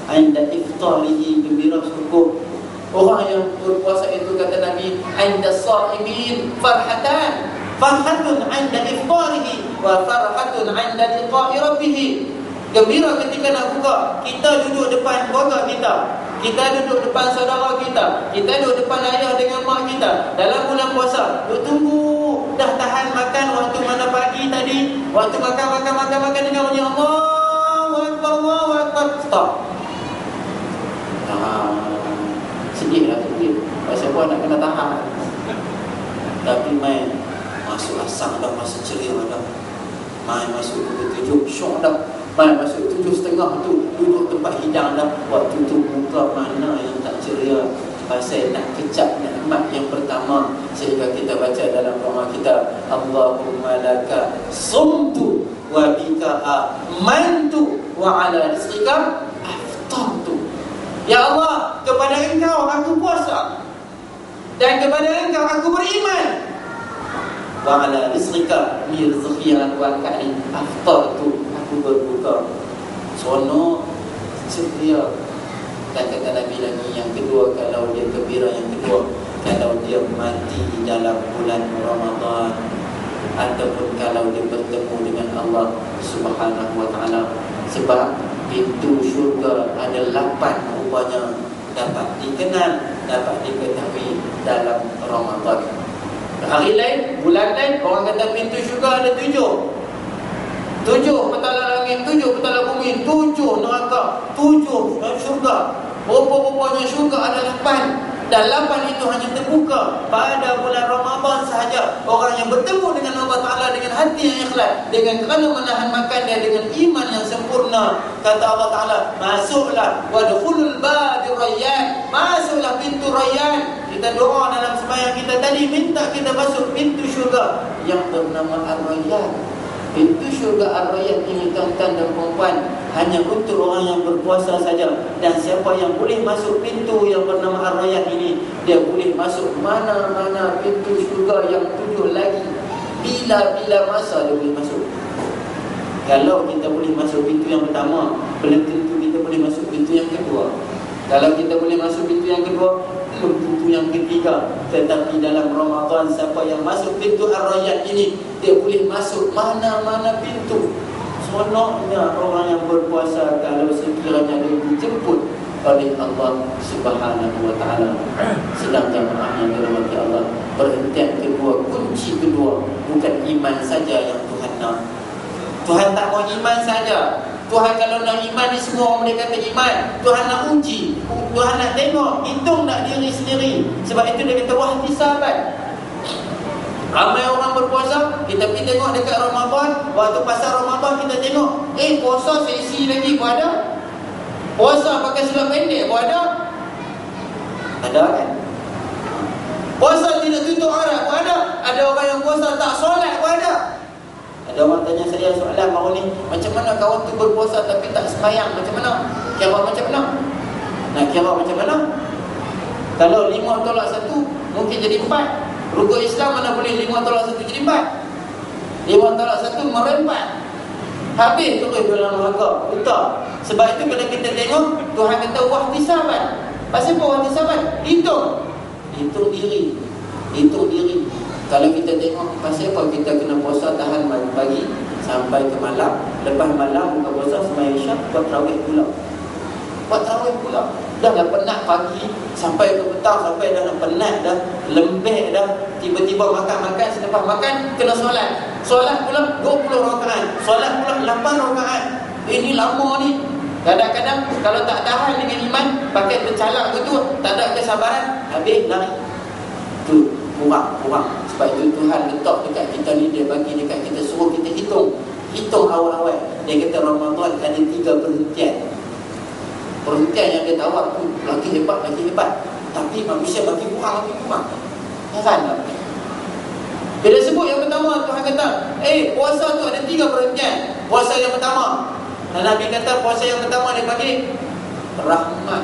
Ainda iftarihi, gembira syukur. Orang yang berpuasa itu, kata Nabi, ainda sa'imin farhatan. Farhatun 'inda iftarihi wa farhatun 'inda liqa'i rabbih. Gembira ketika nak buka, kita duduk depan keluarga kita, kita duduk depan saudara kita, kita duduk depan ayah dengan mak kita dalam bulan puasa. Duk tunggu, dah tahan makan waktu mana pagi tadi, Waktu makan dengan bunyi Allahu Akbar, stop. Sedih lah sedih. Siapa nak kena tahan. Tapi main masuk asam dah, masa ceria dah. Main masuk pukul 7 syok dah. Main masuk 7.30 tu duduk tempat hidang dah. Waktu tu muka mana yang tak ceria, pasal nak kecap nikmat yang pertama. Sehingga kita baca dalam doa kita, Allahumma laka sumtu wa bika amantu wa ala rizqika aftartu. Ya Allah, kepada Engkau aku puasa, dan kepada Engkau aku beriman. Wa ala rizqika, ni rezeki yang aku angkat ni, aftartu, aku berbuka. Sono ceria. Dan kata Nabi lagi yang kedua, kalau dia gembira yang kedua, kalau dia mati di dalam bulan Ramadan, ataupun kalau dia bertemu dengan Allah Subhanahu wa ta'ala. Sebab pintu syurga ada 8 rupanya dapat dikenal, dapat diketahui dalam Ramadan. Hari lain, bulan lain, orang kata pintu syurga ada 7. 7 petala langit, 7 petala bumi, 7 neraka, 7 syurga. Rupa-rupanya syurga ada 8. Dan 8 itu hanya terbuka pada bulan Ramadan sahaja. Orang yang bertemu dengan Allah Ta'ala dengan hati yang ikhlas, dengan kerana menahan makan dia, dengan iman yang sempurna. Kata Allah Ta'ala, masuklah wadkhulul babi rayyan, masuklah pintu rayyan. Kita doa dalam sembahyang kita tadi, minta kita masuk pintu syurga yang bernama Ar-Rayyan. Pintu syurga Ar-Rayyan ini, tuan-tuan dan puan-puan, hanya untuk orang yang berpuasa saja. Dan siapa yang boleh masuk pintu yang bernama Ar-Rayyan ini, dia boleh masuk mana-mana pintu syurga yang 7 lagi. Bila-bila masa dia boleh masuk. Kalau kita boleh masuk pintu yang pertama, belum tentu kita boleh masuk pintu yang kedua. Kalau kita boleh masuk pintu yang kedua, belum tentu yang ketiga. Tetapi dalam Ramadan, siapa yang masuk pintu Ar-Rayyan ini, dia boleh masuk mana-mana pintu. Seronoknya orang yang berpuasa kalau sekiranya dia dijemput oleh Allah Subhanahu wa ta'ala. Sedang jamaah yang dirahmati Allah, perhentian kedua, kunci kedua, bukan iman saja yang Tuhan nak. Tuhan tak mau iman saja. Tuhan kalau nak iman ni, semua orang boleh kata iman. Tuhan nak uji, Tuhan nak tengok, hitung tak diri sendiri. Sebab itu dia kata wahtisaban. Ramai orang berpuasa, kita pergi tengok dekat Ramadan. Waktu pasal Ramadan kita tengok, puasa sesi lagi pun ada. Puasa pakai seluar pendek pun ada. Ada kan? Puasa tidak tutup aurat pun ada. Ada orang yang puasa tak solat pun ada. Ada orang tanya saya soalan baru ni, macam mana kawan tu berpuasa tapi tak sembahyang, macam mana? Kira macam mana? Nak kira macam mana? Kalau 5 tolak 1 mungkin jadi 4. Rukun Islam mana boleh 5 tolak 1 jadi 4? 5 tolak 1 merempat. Habis terus dalam neraka. Betul. Sebab itu kalau kita tengok, Tuhan kata wahtisaban. Pasal apa wahtisaban? Hitung diri. Hitung diri. Kalau kita tengok, pasal apa kita kena puasa tahan pagi sampai ke malam. Lepas malam buka puasa sembahyang Isyak, buat tarawih pula. Dah penat pagi sampai ke petang, sampai dah penat dah, lembek dah. Tiba-tiba makan, selepas makan kena solat pula 20 rakaat, solat pula 8 rakaat. Ini lama ni. Kadang-kadang kalau tak tahan dengan iman, pakai tercalak betul, tak ada kesabaran, habis lari. Tu kurang. Sebab itu Tuhan letak dekat kita ni, dia bagi dekat kita, suruh kita hitung awal-awal. Dia kata Ramadan ada 3 perhentian. Perhentian yang dia tawar tu lagi hebat. Tapi manusia bagi kurang. Heran tak? Bila sebut yang pertama, Tuhan kata, puasa tu ada 3 perhentian. Puasa yang pertama, Nabi kata puasa yang pertama dia bagi rahmat.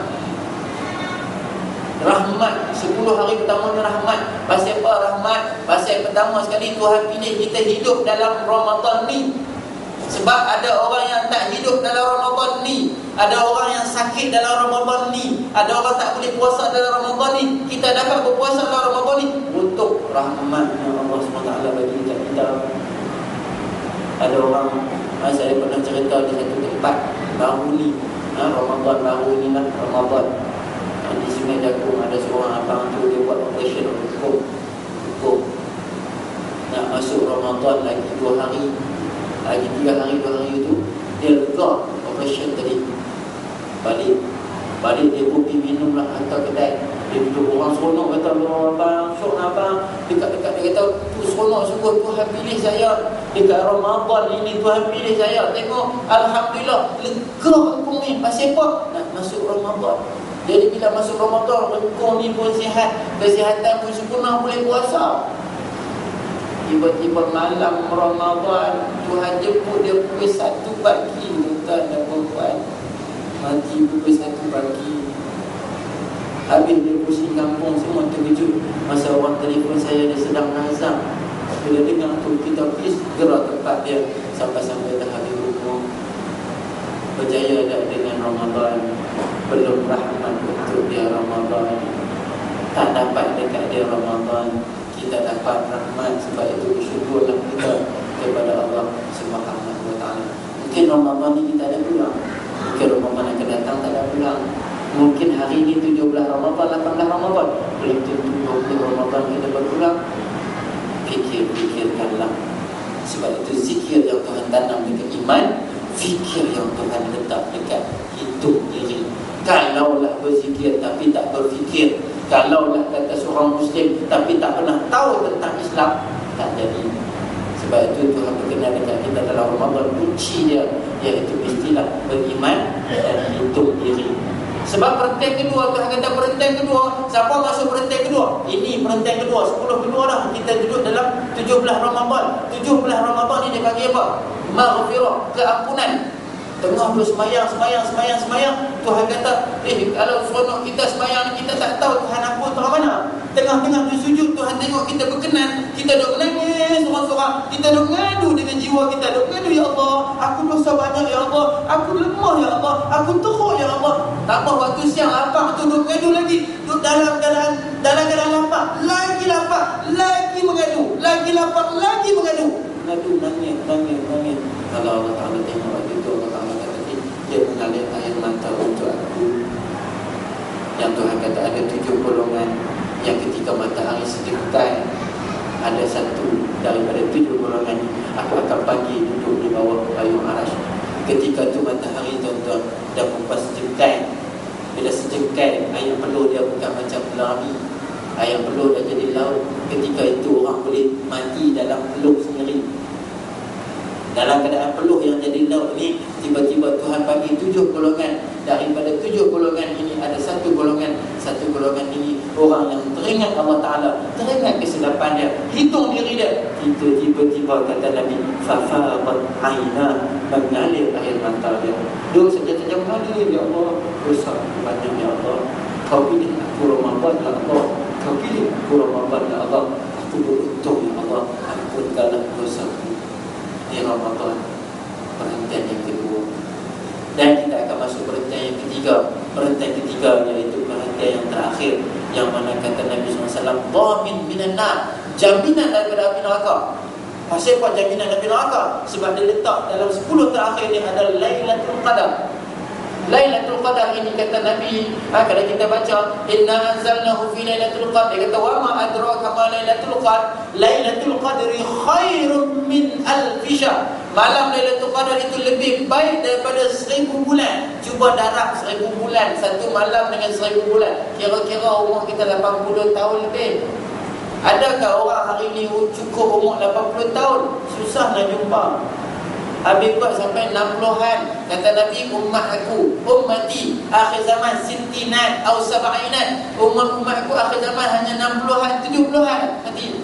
10 hari pertama ni rahmat. Pasal apa rahmat? Pasal pertama sekali Tuhan pilih kita hidup dalam Ramadan ni. Sebab ada orang yang tak hidup dalam Ramadan ni, ada orang yang sakit dalam Ramadan ni, ada orang tak boleh puasa dalam Ramadan ni. Kita dapat berpuasa dalam Ramadan ni untuk rahmat yang Allah SWT bagi dekat kita. Ada orang, saya pernah cerita di satu tempat baru ni, Ramadan baru ni lah, Ramadan di Sungai Jagung, ada seorang abang tu, dia buat operation hukum nak masuk Ramadan lagi 2 hari. depression tadi. Balik dia kopi minumlah hantar kedai. Dia duduk orang seronok kata, abang syok abang, dekat-dekat dia kata tu seronok sungguh, Tuhan pilih saya dekat Ramadan ini, Tuhan pilih saya. Tengok alhamdulillah lega aku ni. Pasal apa? Nak masuk Ramadan. Jadi bila masuk Ramadan, engkau ni pun sihat, kesihatan pun sempurna, boleh puasa. Tiba-tiba malam Ramadan, Tuhan jemput dia pukul 1 pagi, tuan dan puan. Mati pukul 1 pagi. Habis dia pusing kampung, semua terkejut. Masa orang telefon saya, dia sedang nazam. Bila dengar tu, kita pergi segera tempat dia. Sampai-sampai dah habis rumah. Berjaya tak dengan Ramadan? Belum rahmat untuk dia Ramadan. Tak dapat dekat dia Ramadan. Kita dapat rahmat. Sebab itu bersyukurlah kita kepada Allah Subhanahu wa ta'ala. Mungkin Ramadan ni kita ada pulang, mungkin Ramadan akan datang tak ada pulang. Mungkin hari ini 17 Ramadan, 18 Ramadan, belum tentu 20 Ramadan kita berpulang. Fikirkanlah. Sebab itu zikir yang Tuhan tanam dekat iman, fikir yang Tuhan letak dekat hidup diri. Kalaulah berzikir tapi tak berfikir, kalaulah kata seorang Muslim tapi tak pernah tahu tentang Islam, tak jadi. Sebab itu Tuhan berkenan dekat kita dalam Ramadan, kunci dia iaitu istilah beriman dan hidup diri. Sebab perhentian kedua, Tuhan kata perhentian kedua, siapa masuk perhentian kedua? Ini perhentian kedua, 10 kedua dah. Kita duduk dalam 17 Ramadan. 17 Ramadan ni dia bagi apa? Maghfirah, keampunan. Tengah tu semayang. Tuhan kata, kalau seronok kita semayang, kita tak tahu Tuhan ampun terang mana. Tengah-tengah tu sujud, Tuhan tengok kita berkenan. Kita duk menangis seorang-seorang. Kita duk ngadu dengan jiwa kita. Duk ngadu, ya Allah, aku dosa banyak ya Allah, aku lemah ya Allah, aku teruk ya Allah. Tak apa, waktu siang lapar tu duk ngadu lagi. Duk dalam keadaan lapar, lagi mengadu, lagi lapar, lagi mengadu. Ngadu, nangis. Kalau Allah Ta'ala tengok waktu itu, Allah Ta'ala kata, dia mengalir air mata untuk aku. Yang Tuhan kata ada 7 golongan yang ketika matahari sedekatan, ada satu daripada 7 golongan aku akan bagi duduk di bawah payung arasy. Ketika tu matahari tuan-tuan dah mempas sejengkai. Bila sejengkai, air peluh dia bukan macam pelari. Air peluh dah jadi laut. Ketika itu orang boleh mati dalam peluh sendiri. Dalam keadaan peluh yang jadi laut ni, tiba-tiba Tuhan bagi 7 golongan. Daripada 7 golongan ini ada satu golongan ini orang yang teringat Allah Ta'ala, teringat kesilapan dia, hitung diri dia. Itu tiba-tiba kata Nabi, fafadat aina, mengalir air mata dia. Duk saja mengalir, ya Allah, dosa banyak ya Allah, kau pilih aku Ramadan ya Allah, kau pilih aku Ramadan ya Allah, aku beruntung ya Allah, ampunkanlah dosaku di Ramadan. Perhentian yang kedua. Dan kita akan masuk perhentian yang ketiga. Perhentian ketiga iaitu perhentian yang terakhir, yang mana kata Nabi SAW, dhamin minan nar, jaminan daripada api neraka. Pasal apa jaminan api neraka? Sebab dia letak dalam 10 terakhir ni ada Lailatul Qadar. Lailatul Qadar ini kata Nabi, kalau kita baca inna anzalnahu fi lailatul qadar, dia kata wa ma adraka ma lailatul qadar, lailatul qadri khairum min alf syahr. Malam Lailatul Qadar itu lebih baik daripada 1000 bulan. Cuba darab 1000 bulan, satu malam dengan 1000 bulan. Kira-kira umur kita 80 tahun lebih. Adakah orang hari ini cukup umur 80 tahun? Susah nak jumpa. Habis buat sampai 60-an. Kata Nabi, ummati akhir zaman sintinat atau sab'inat. Umat aku akhir zaman hanya 60-an, 70-an mati.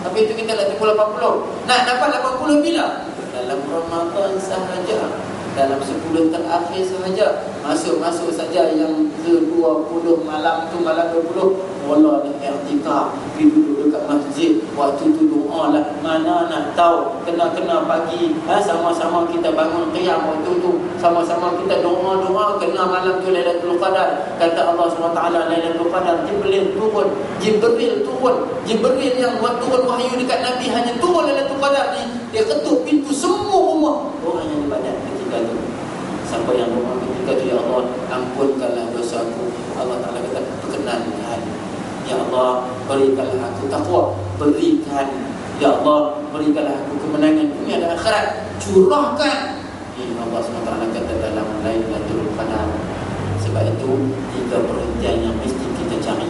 Tapi itu kita dah tunggu 80. Nak dapat 80 bila? Dalam Ramadan sahaja, dalam 10 terakhir sahaja. Masuk saja yang ke-20 malam tu, malam 20, mula dah i'tikaf, pergi duduk dekat masjid. Waktu tu doa lah, mana nak tahu, kena pagi, sama-sama kita bangun qiyam. Waktu tu sama-sama kita doa, kena malam tu Lailatul Qadar. Kata Allah SWT, Lailatul Qadar, Jibril turun. Jibril yang buat turun wahyu dekat Nabi, hanya turun Lailatul Qadar ni, dia ketuk pintu semua rumah orang yang ibadat ketika tu. Sampai yang doa ketika tu, ya Allah, ampunkanlah dosaku. Allah Ta'ala kata, berkenan ya Allah, berikanlah aku taqwa, berikan ya Allah, berikanlah aku kemenangan dunia dan akhirat. Curahkan Allah SWT kata dalam Lailatul Qadar. Sebab itu 3 perhentian yang mesti kita cari.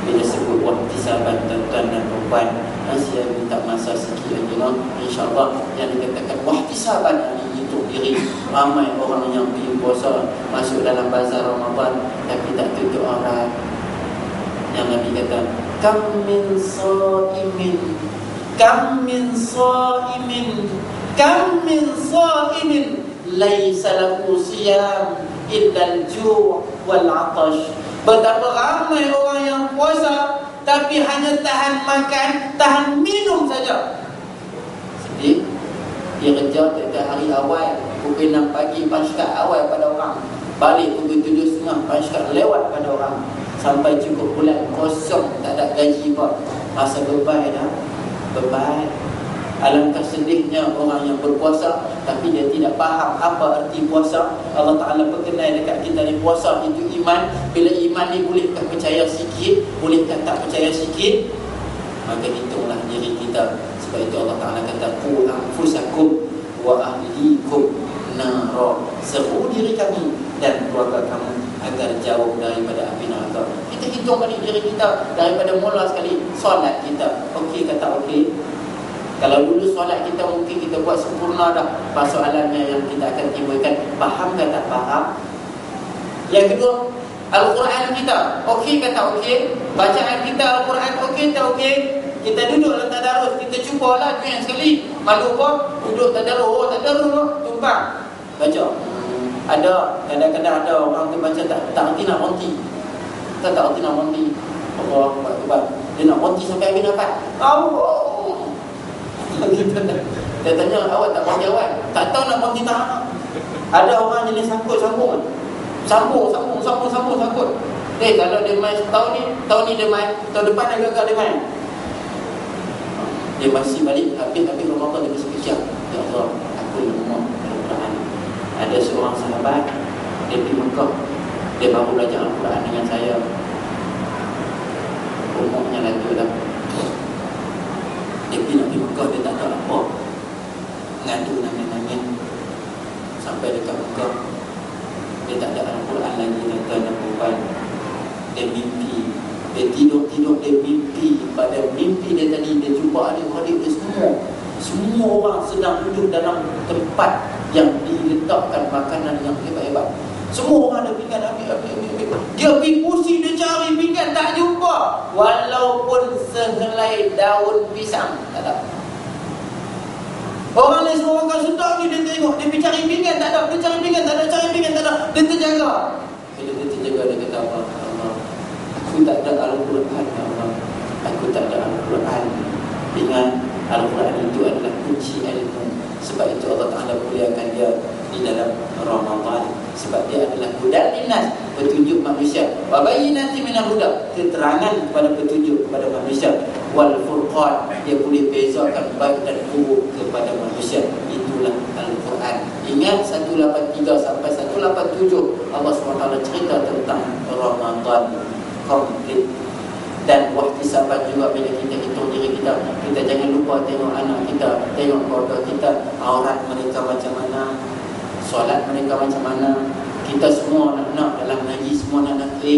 Bila sebut wahtisaban tuan-tuan dan puan, saya minta masa sikit lagi lah. InsyaAllah yang dikatakan wahtisaban ini untuk diri. Ramai orang yang pergi puasa masuk dalam bazar Ramadan tapi tak tutup aurat. Yang Nabi kata, kam min sa'imin, kam min sa'imin, kam min sa'imin laisa lahu siyam illa al-ju' wal 'atash. Betapa ramai orang yang puasa tapi hanya tahan makan, tahan minum saja. Sedih. Dia kerja tiap hari awal pukul 6 pagi, pasca awal pada orang. Balik pukul 7.30, pasca lewat pada orang. Sampai cukup bulan kosong, tak ada gaji pun. Masa beban dah, beban. Alangkah sedihnya orang yang berpuasa tapi dia tidak faham apa arti puasa. Allah Ta'ala berkenal dekat kita ni, puasa itu iman. Bila iman ni bolehkah percaya sikit, bolehkah tak percaya sikit, maka hitunglah diri kita. Sebab itu Allah Ta'ala kata, qu anfusakum wa ahlikum nara. Seru diri kami dan keluarga kamu agar jauh daripada api neraka. Kita hitung balik diri kita daripada mula sekali. Solat kita, okey ke tak okey? Kalau dulu solat kita mungkin kita buat sempurna dah, persoalannya yang kita akan timbulkan, faham ke tak faham? Yang kedua, Al-Quran kita okey ke tak okey? Bacaan kita Al-Quran okey tak okey? Kita duduk dalam tadarus, kita cubalah join sekali. Malu apa? Duduk tadarus, tumpang baca. Ada kadang-kadang ada orang tu baca tak erti nak ronti. Tak erti nak ronti. Allah Akbar. Dia nak ronti sampai habis dapat. Allah. Dia tanya, awak tak bagi awak? Tak tahu nak berhenti tak? Ada orang jenis sangkut-sambung. Sambung. Kalau dia main tahun ni dia main, tahun depan agak-agak dia main. Dia masih balik habis Ramadan, dia masih kejap. Ya Allah, aku lemah Al-Quran. Ada seorang sahabat, dia pergi Mekah, dia baru belajar Al-Quran dengan saya. Umurnya lagu dah. Dia pergi Mekah, dia tak tahu apa, ngadu nangis-nangis sampai dekat Mekah. Dia tak ada Al-Quran lagi, tuan-tuan dan puan. Dia mimpi, dia tidur, dia mimpi. Pada mimpi dia tadi, dia jumpa adik-adik dia semua orang sedang duduk dalam tempat yang diletakkan makanan yang hebat-hebat. Semua orang ada pinggan, ambil. Dia pergi pusing, dia cari pinggan, tak jumpa. Walaupun sehelai daun pisang, tak ada. Orang lain semua orang sedang ni, dia tengok, dia pergi cari pinggan, tak ada. Dia cari pinggan, tak ada. Dia terjaga. Bila dia terjaga, dia kata, Allah, aku tak ada Al-Quran, Allah. Aku tak ada Al-Quran. Ingat, Al-Quran itu adalah kunci ilmu. Sebab itu Allah Ta'ala muliakan dia di dalam Ramadan. Sebab dia adalah hudan linnas, petunjuk manusia. Wa bayyinatin minal huda, keterangan kepada petunjuk kepada manusia. Wal furqan, dia boleh bezakan baik dan buruk kepada manusia. Itulah Al-Quran. Ingat 183 sampai 187 Allah SWT cerita tentang Ramadan komplit. Dan wahtisaban juga bila kita hitung diri kita, kita jangan lupa tengok anak kita, tengok keluarga kita, aurat mereka macam mana, solat mereka macam mana. Kita semua nak dalam ngaji, semua nak A.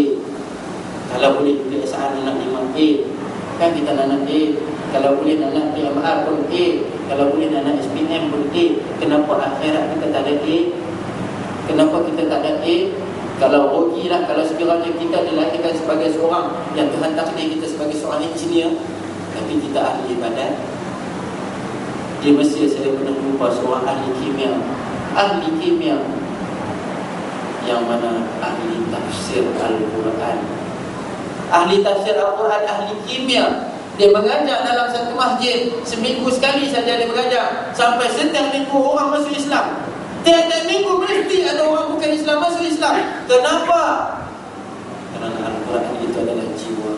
Kalau boleh kebiasaan nak 5 A, kan kita nak A. Kalau boleh nak PMR pun A. Kalau boleh nak SPM pun A. Kenapa akhirat kita tak ada A? Kenapa kita tak ada A? Kalau rugilah kalau sekiranya kita dilahirkan sebagai seorang yang Tuhan takdir kita sebagai seorang engineer, tapi kita ahli ibadat. Di Mesir saya pernah jumpa seorang ahli kimia yang mana ahli tafsir Al-Quran, ahli tafsir Al-Quran, ahli kimia. Dia mengajar dalam satu masjid, seminggu sekali saja dia mengajar, sampai setiap minggu orang masuk Islam. Tiap-tiap minggu mesti ada orang bukan Islam masuk Islam. Kenapa? Kerana Al-Quran itu adalah jiwa.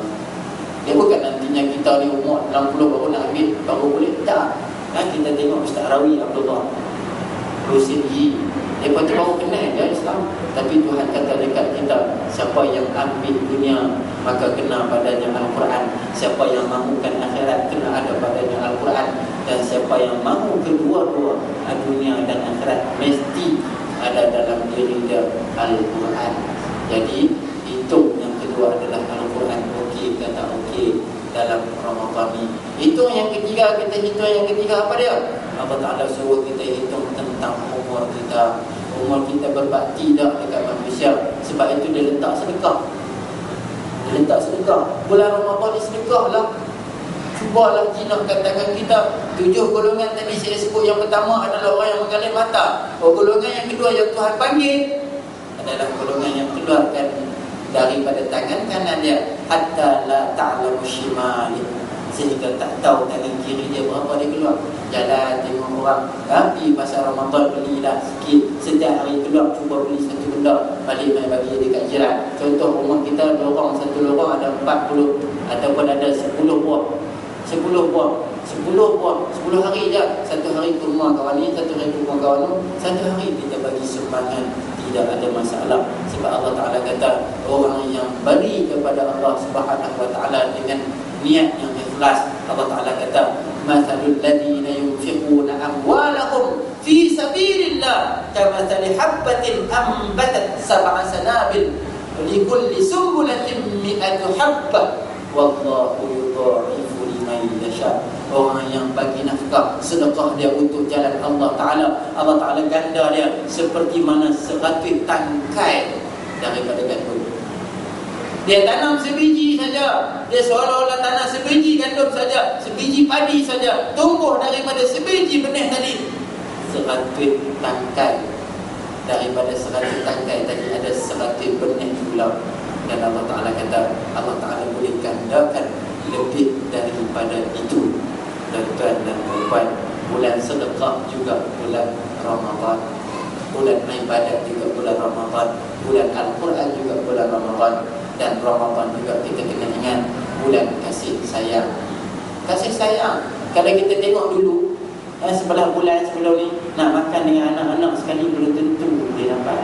Dia bukan nantinya kita ni umur 60 baru nak ambil, baru boleh. Tak. Kan kita tengok Ustaz Rawi Abdullah Husin Yi, dia pun baru kenal dia Islam. Tapi Tuhan kata dekat kita, siapa yang ambil dunia maka kena padanya Al-Quran. Siapa yang mahukan akhirat kena ada padanya Al-Quran. Dan siapa yang mahu kedua-dua, dunia dan akhirat, mesti ada dalam diri dia Al-Quran. Jadi hitung yang kedua adalah Al-Quran. Okey ke tak okey dalam Ramadan ni. Hitung yang ketiga, kita hitung yang ketiga apa dia? Allah Ta'ala suruh kita hitung tentang umur kita. Umur kita berbakti tak dekat manusia. Sebab itu dia letak sedekah. Dia letak sedekah. Bulan Ramadan ni sedekah lah. Cubalah jinakkan tangan kita. 7 golongan tadi saya sebut. Yang pertama adalah orang yang mengalir mata. Golongan yang kedua yang Tuhan panggil adalah golongan yang keluarkan daripada tangan kanan dia, hatta la ta'lamu shimali, sehingga tak tahu tangan kiri dia berapa dia keluar. Jalan tengok orang pergi pasar Ramadan, belilah sikit. Setiap hari keluar cuba beli satu benda, balik mai bagi dekat jiran. Contoh rumah kita lorong, satu lorong ada 40 ataupun ada 10 buah. 10 buah 10 hari je. Satu hari ke rumah kawan ni, satu hari ke rumah kawan tu, satu hari kita bagi sumbangan, tidak ada masalah. Sebab Allah Ta'ala kata orang yang beri kepada Allah Subhanahu Wa Ta'ala dengan niat yang ikhlas, Allah Ta'ala kata mathalul ladina yunfiquna amwalahum fi sabilillah kamathali habbatin ambatat sab'a sanabil likulli sumbulatin mi'atu habbah wallahu yudha'ifu liman yasha. Orang yang bagi nafkah, sedekah dia untuk jalan Allah Ta'ala, Allah Ta'ala ganda dia seperti mana 100 tangkai daripada gandum. Dia tanam sebiji saja, dia seolah-olah tanam sebiji gandum saja, sebiji padi saja, tumbuh daripada sebiji benih tadi 100 tangkai. Daripada 100 tangkai tadi ada 100 benih pula. Dan Allah Ta'ala kata Allah Ta'ala boleh gandakan lebih daripada itu. Tuan-tuan dan puan, bulan sedekah juga bulan Ramadan, bulan ibadat juga bulan Ramadan, bulan Al-Quran juga bulan Ramadan. Dan Ramadan juga kita kena ingat bulan kasih sayang. Kasih sayang, kalau kita tengok dulu sebelah bulan sebelum ni, nak makan dengan anak-anak sekali belum tentu dia dapat.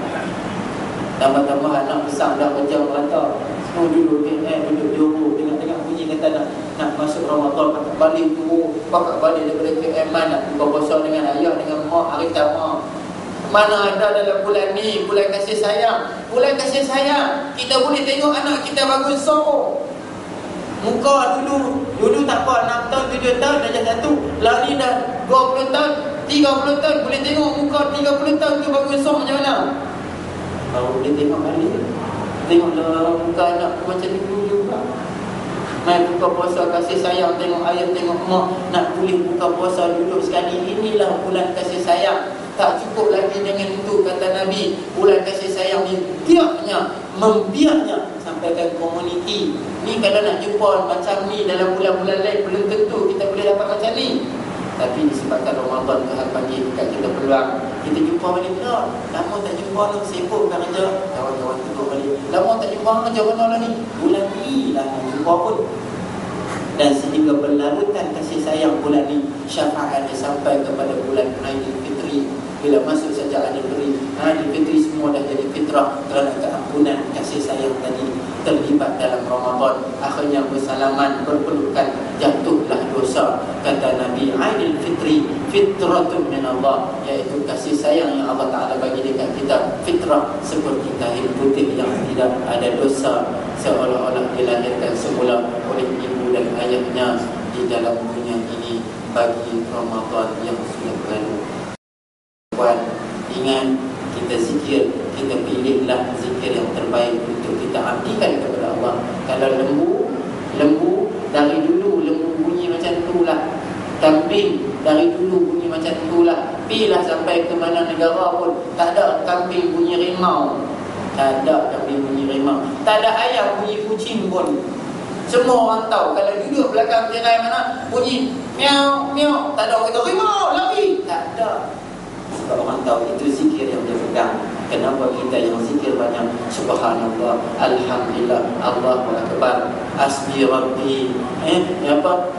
Tambah-tambah anak besar dah kerja merata, semua duduk duduk Johor, tengok-tengok bunyi kata nak masuk Ramadan, pakat balik tu, pakat balik daripada KM, nak buka puasa dengan ayah, dengan mak, hari pertama. Mana ada dalam bulan ni, bulan kasih sayang. Bulan kasih sayang, kita boleh tengok anak kita bagus so. Muka dulu tak apa, 6 tahun, 7 tahun dah jadi satu. Lah ni dah 20 tahun, 30 tahun, boleh tengok muka 30 tahun tu bagus so macam mana. Baru boleh tengok balik. Tengoklah muka anak macam ni juga. Main buka puasa kasih sayang, tengok ayah, tengok mak, nak boleh buka puasa duduk sekali. Inilah bulan kasih sayang. Tak cukup lagi dengan itu, kata Nabi, bulan kasih sayang ni membiaknya sampaikan komuniti. Ni kalau nak jumpa macam ni dalam bulan-bulan lain, belum tentu kita boleh dapat macam ni. Tapi disebabkan Ramadan Tuhan bagi kat kita peluang, kita jumpa balik pula. Lama tak jumpa lah, sibuk nak kerja, kawan-kawan tengok balik. Lama tak jumpa kerja mana lah ni, bulan ni lah nak jumpa pun. Dan sehingga berlarutan kasih sayang bulan ni, syafaat dia sampai kepada bulan Aidilfitri. Bila masuk saja Aidilfitri, semua dah jadi fitrah kerana keampunan kasih sayang tadi terlibat dalam Ramadan. Akhirnya bersalaman, berpelukan, jatuhlah dosa. Kata Nabi, Aidilfitri fitratun min Allah, iaitu kasih sayang yang Allah Ta'ala bagi dekat kita, fitrah seperti kain putih yang tidak ada dosa, seolah-olah dilahirkan semula oleh ibu dan ayahnya di dalam dunia ini bagi Ramadan yang sudah berlalu. Puan, ingat, kita zikir, kita pilihlah zikir yang terbaik untuk kita abdikan kepada Allah. Kalau lembu dari dulu lembu bunyi macam tu lah. Kambing dari dulu bunyi macam tu lah. Pilah sampai ke mana negara pun tak ada kambing bunyi rimau. Tak ada kambing bunyi rimau. Tak ada ayam bunyi kucing pun. Semua orang tahu. Kalau duduk belakang tirai mana bunyi miau miau, tak ada orang kata rimau lagi. Tak ada. Sebab orang tahu itu zikir yang dia pegang. Kenapa kita yang zikir banyak? Subhanallah, Alhamdulillah, Allahu Akbar, Asbi Rabbi,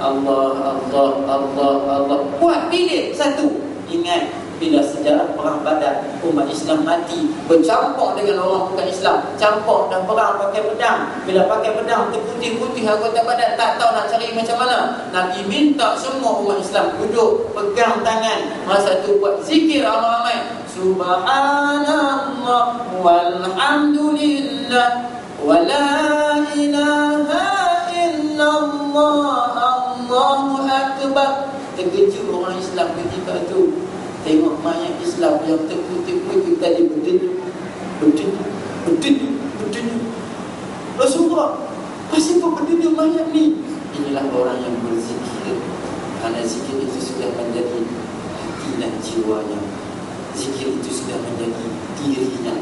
Allah. Buat pilih satu. Ingat, bila sejarah perang Badar, umat Islam mati bercampur dengan orang bukan Islam, campur dan perang pakai pedang. Bila pakai pedang terputih-putih anggota Badar, tak tahu nak cari macam mana. Nabi minta semua umat Islam duduk pegang tangan, masa tu buat zikir ramai-ramai, subhanallah walhamdulillah wa la ilaha illallah Allahu akbar. Terkejut orang Islam ketika itu tengok mayat Islam yang terputih-putih tadi berdenyut. Rasulullah, kenapa berdenyut mayat ni? Inilah orang yang berzikir, karena zikir itu sudah menjadi hati dan jiwanya. Zikir itu sudah menjadi dirinya,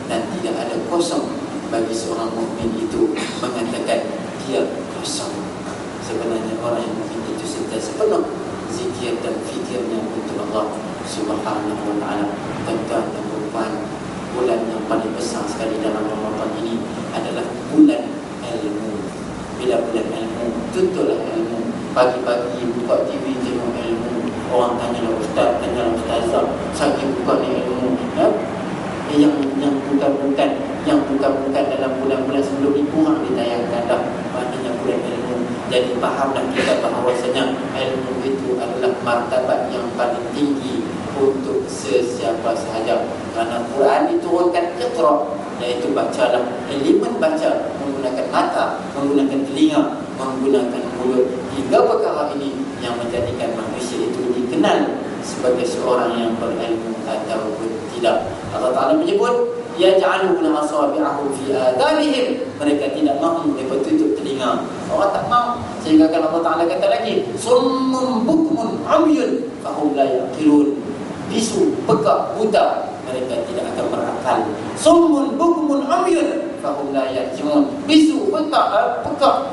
dan tidak ada kosong bagi seorang mukmin itu mengatakan dia kosong. Sebenarnya orang yang mukmin itu sentiasa penuh zikir dan fikirnya untuk Allah Subhanahu wa ta'ala. Tuan-tuan dan puan, bulan yang paling besar sekali dalam Ramadan ini adalah bulan ilmu. Bila bulan ilmu, tentulah ilmu. Pagi-pagi buka TV tengok ilmu, orang tanyalah ustaz, tanyalah ustazah, saya buka ni ilmu, yang bukan dalam bulan-bulan sebelum ini kurang ditayangkan dah. Maknanya bulan ilmu. Jadi fahamlah kita bahawasanya ilmu itu adalah martabat yang paling tinggi untuk sesiapa sahaja. Kerana Quran diturunkan iqra, iaitu bacalah. Elemen baca menggunakan mata, menggunakan telinga, menggunakan mulut. Tiga perkara ini yang menjadikan manusia itu dikenal sebagai seorang yang berilmu ataupun tidak. Allah Ta'ala menyebut yaj'aluna asabi'ahum fi adhanihim, mereka tidak mahu mereka tutup telinga. Orang tak mahu, sehingga kalau Allah Ta'ala kata lagi summun bukmun umyun fahum la yaqilun, bisu, pekak, buta, mereka tidak akan berakal. Summun bukmun umyun fahum la yarji'un, bisu, pekak,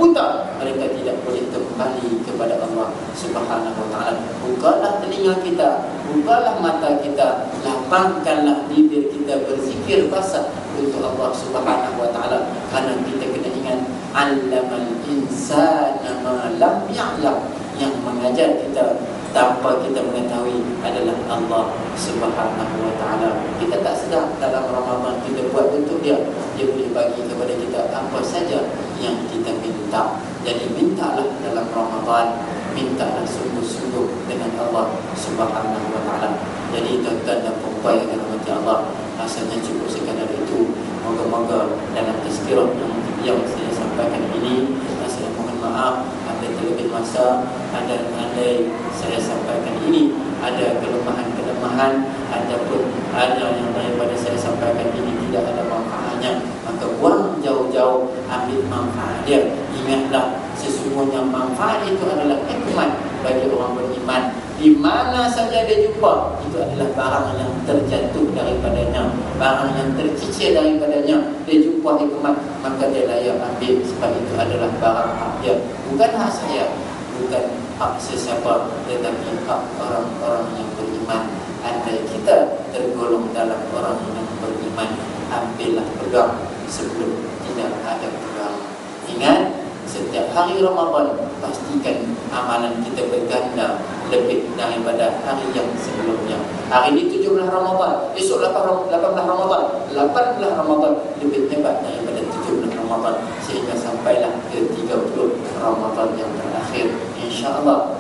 buta, mereka tidak boleh kembali kepada Allah Subhanahu wa ta'ala. Bukalah telinga kita, bukalah mata kita, lapangkanlah bibir kita berzikir pasal untuk Allah Subhanahu wa ta'ala. Karena kita kena ingat, 'allamal insana ma lam ya'lam, yang mengajar kita tanpa kita mengetahui adalah Allah Subhanahu wa ta'ala. Kita tak sedar dalam Ramadan kita buat untuk dia boleh bagi kepada kita apa saja yang kita minta. Jadi mintalah dalam Ramadan, mintalah sungguh-sungguh dengan Allah Subhanahu wa ta'ala. Jadi tuan-tuan dan puan yang dirahmati Allah, rasanya cukup sekadar itu. Moga-moga dalam tazkirah yang saya sampaikan ini, saya mohon maaf ada terlebih masa, andai saya sampaikan ini ada kelemahan-kelemahan ataupun ada yang daripada saya sampaikan ini tidak ada manfaatnya, maka buang jauh-jauh, ambil manfaat dia. Ingatlah, sesungguhnya manfaat itu adalah hikmat bagi orang beriman. Di mana saja dia jumpa, itu adalah barang yang terjatuh daripadanya, barang yang tercicir daripadanya. Dia jumpa hikmat, maka dia layak ambil, sebab itu adalah barang hak dia, bukan hak saya, bukan hak sesiapa, tetapi hak orang-orang yang beriman. Andai kita tergolong dalam orang yang beriman, ambillah pegang sebelum tidak ada pegang. Ingat, setiap hari Ramadan pastikan amalan kita berganda lebih daripada hari yang sebelumnya. Hari ini 17 Ramadan, esok 18 Ramadan, 18 Ramadan lebih hebat daripada 17 Ramadan, sehingga sampailah ke 30 Ramadan yang terakhir. InsyaAllah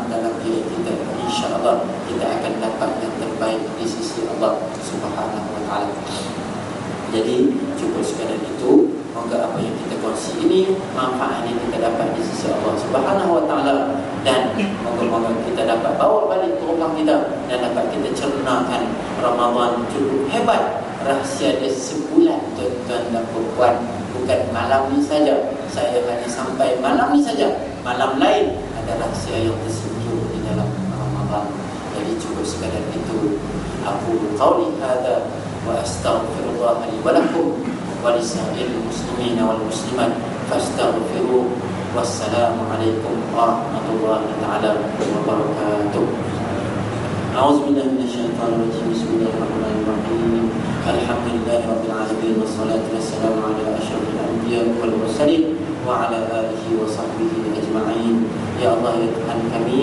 dalam diri kita, InsyaAllah kita akan dapat yang terbaik di sisi Allah Subhanahu wa ta'ala. Jadi cukup sekadar itu. Moga apa yang kita kongsi ini manfaat yang kita dapat di sisi Allah Subhanahu wa ta'ala, dan moga-moga kita dapat bawa balik ke rumah kita dan dapat kita cernakan Ramadan cukup hebat. Rahsia dia sebulan, tuan-tuan dan puan, bukan malam ni saja. Saya hanya sampai malam ni saja. Malam lain ada rahsia yang tersinggah di dalam Ramadan. Jadi cukup sekadar itu. Aku qauli hadza wa astaghfirullah li wa lakum ولسائر المسلمين والمسلمات فاستغفروه والسلام عليكم ورحمة الله تعالى وبركاته. أعوذ بالله من الشيطان الرجيم. بسم الله الرحمن الرحيم. الحمد لله رب العالمين والصلاة والسلام على أشرف الأنبياء والمرسلين وعلى آله وصحبه أجمعين. Ya Allah, ya Tuhan kami,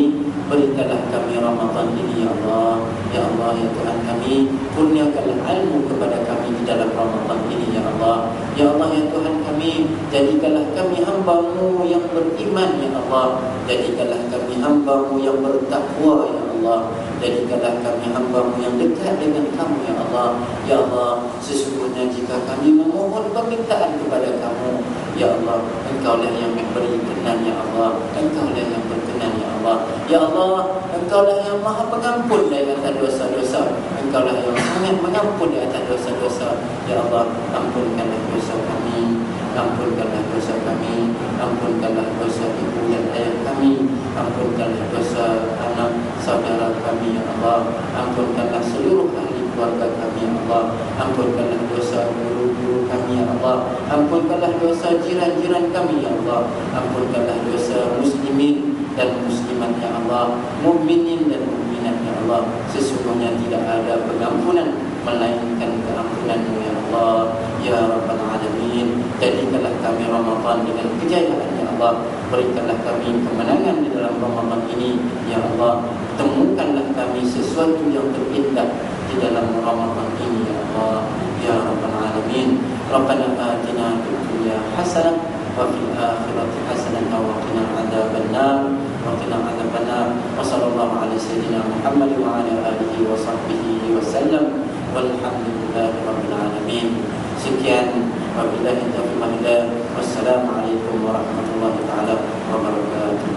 berikanlah kami Ramadan ini ya Allah. Ya Allah, ya Tuhan kami, kurniakanlah ilmu kepada kami di dalam Ramadan ini ya Allah. Ya Allah, ya Tuhan kami, jadikanlah kami hamba-Mu yang beriman ya Allah. Jadikanlah kami hamba-Mu yang bertakwa ya Allah. Jadikanlah kami hamba-Mu yang dekat dengan Kamu ya Allah. Ya Allah, sesungguhnya jika kami memohon permintaan kepada Kamu ya Allah, Engkaulah yang memberi kenan ya Allah. Engkaulah yang berkenan ya Allah. Ya Allah, Engkaulah yang maha pengampun dari atas dosa-dosa. Engkaulah yang sangat mengampun di atas dosa-dosa. Ya Allah, ampunkanlah dosa kami. Ampunkanlah dosa kami. Ampunkanlah dosa ibu dan ayah kami. Ampunkanlah dosa anak saudara kami ya Allah. Ampunkanlah seluruh ahli keluarga kami ya Allah. Ampunkanlah dosa guru-guru kami ya Allah. Ampunkanlah dosa jiran-jiran kami ya Allah. Ampunkanlah dosa muslimin dan muslimat ya Allah, mukminin dan mukminat ya Allah. Sesungguhnya tidak ada pengampunan melainkan keampunan-Mu ya Allah. Ya Rabbal Alamin, jadikanlah kami Ramadan dengan kejayaan ya Allah. Berikanlah kami kemenangan di dalam Ramadan ini ya Allah. Temukanlah kami sesuatu yang terindah di dalam Ramadan ini ya Allah. Ya Rabbal Alamin, Rabbana atina fid dunya hasanah wa fil akhirati hasanah wa qina adzabannar wa qina adzabannar. Wa sallallahu ala sayyidina Muhammad wa ala alihi wa sahbihi wa sallam. Walhamdulillahi rabbil alamin. Sekian, wabillahi taufiq wal hidayah. Wassalamualaikum warahmatullahi taala wabarakatuh.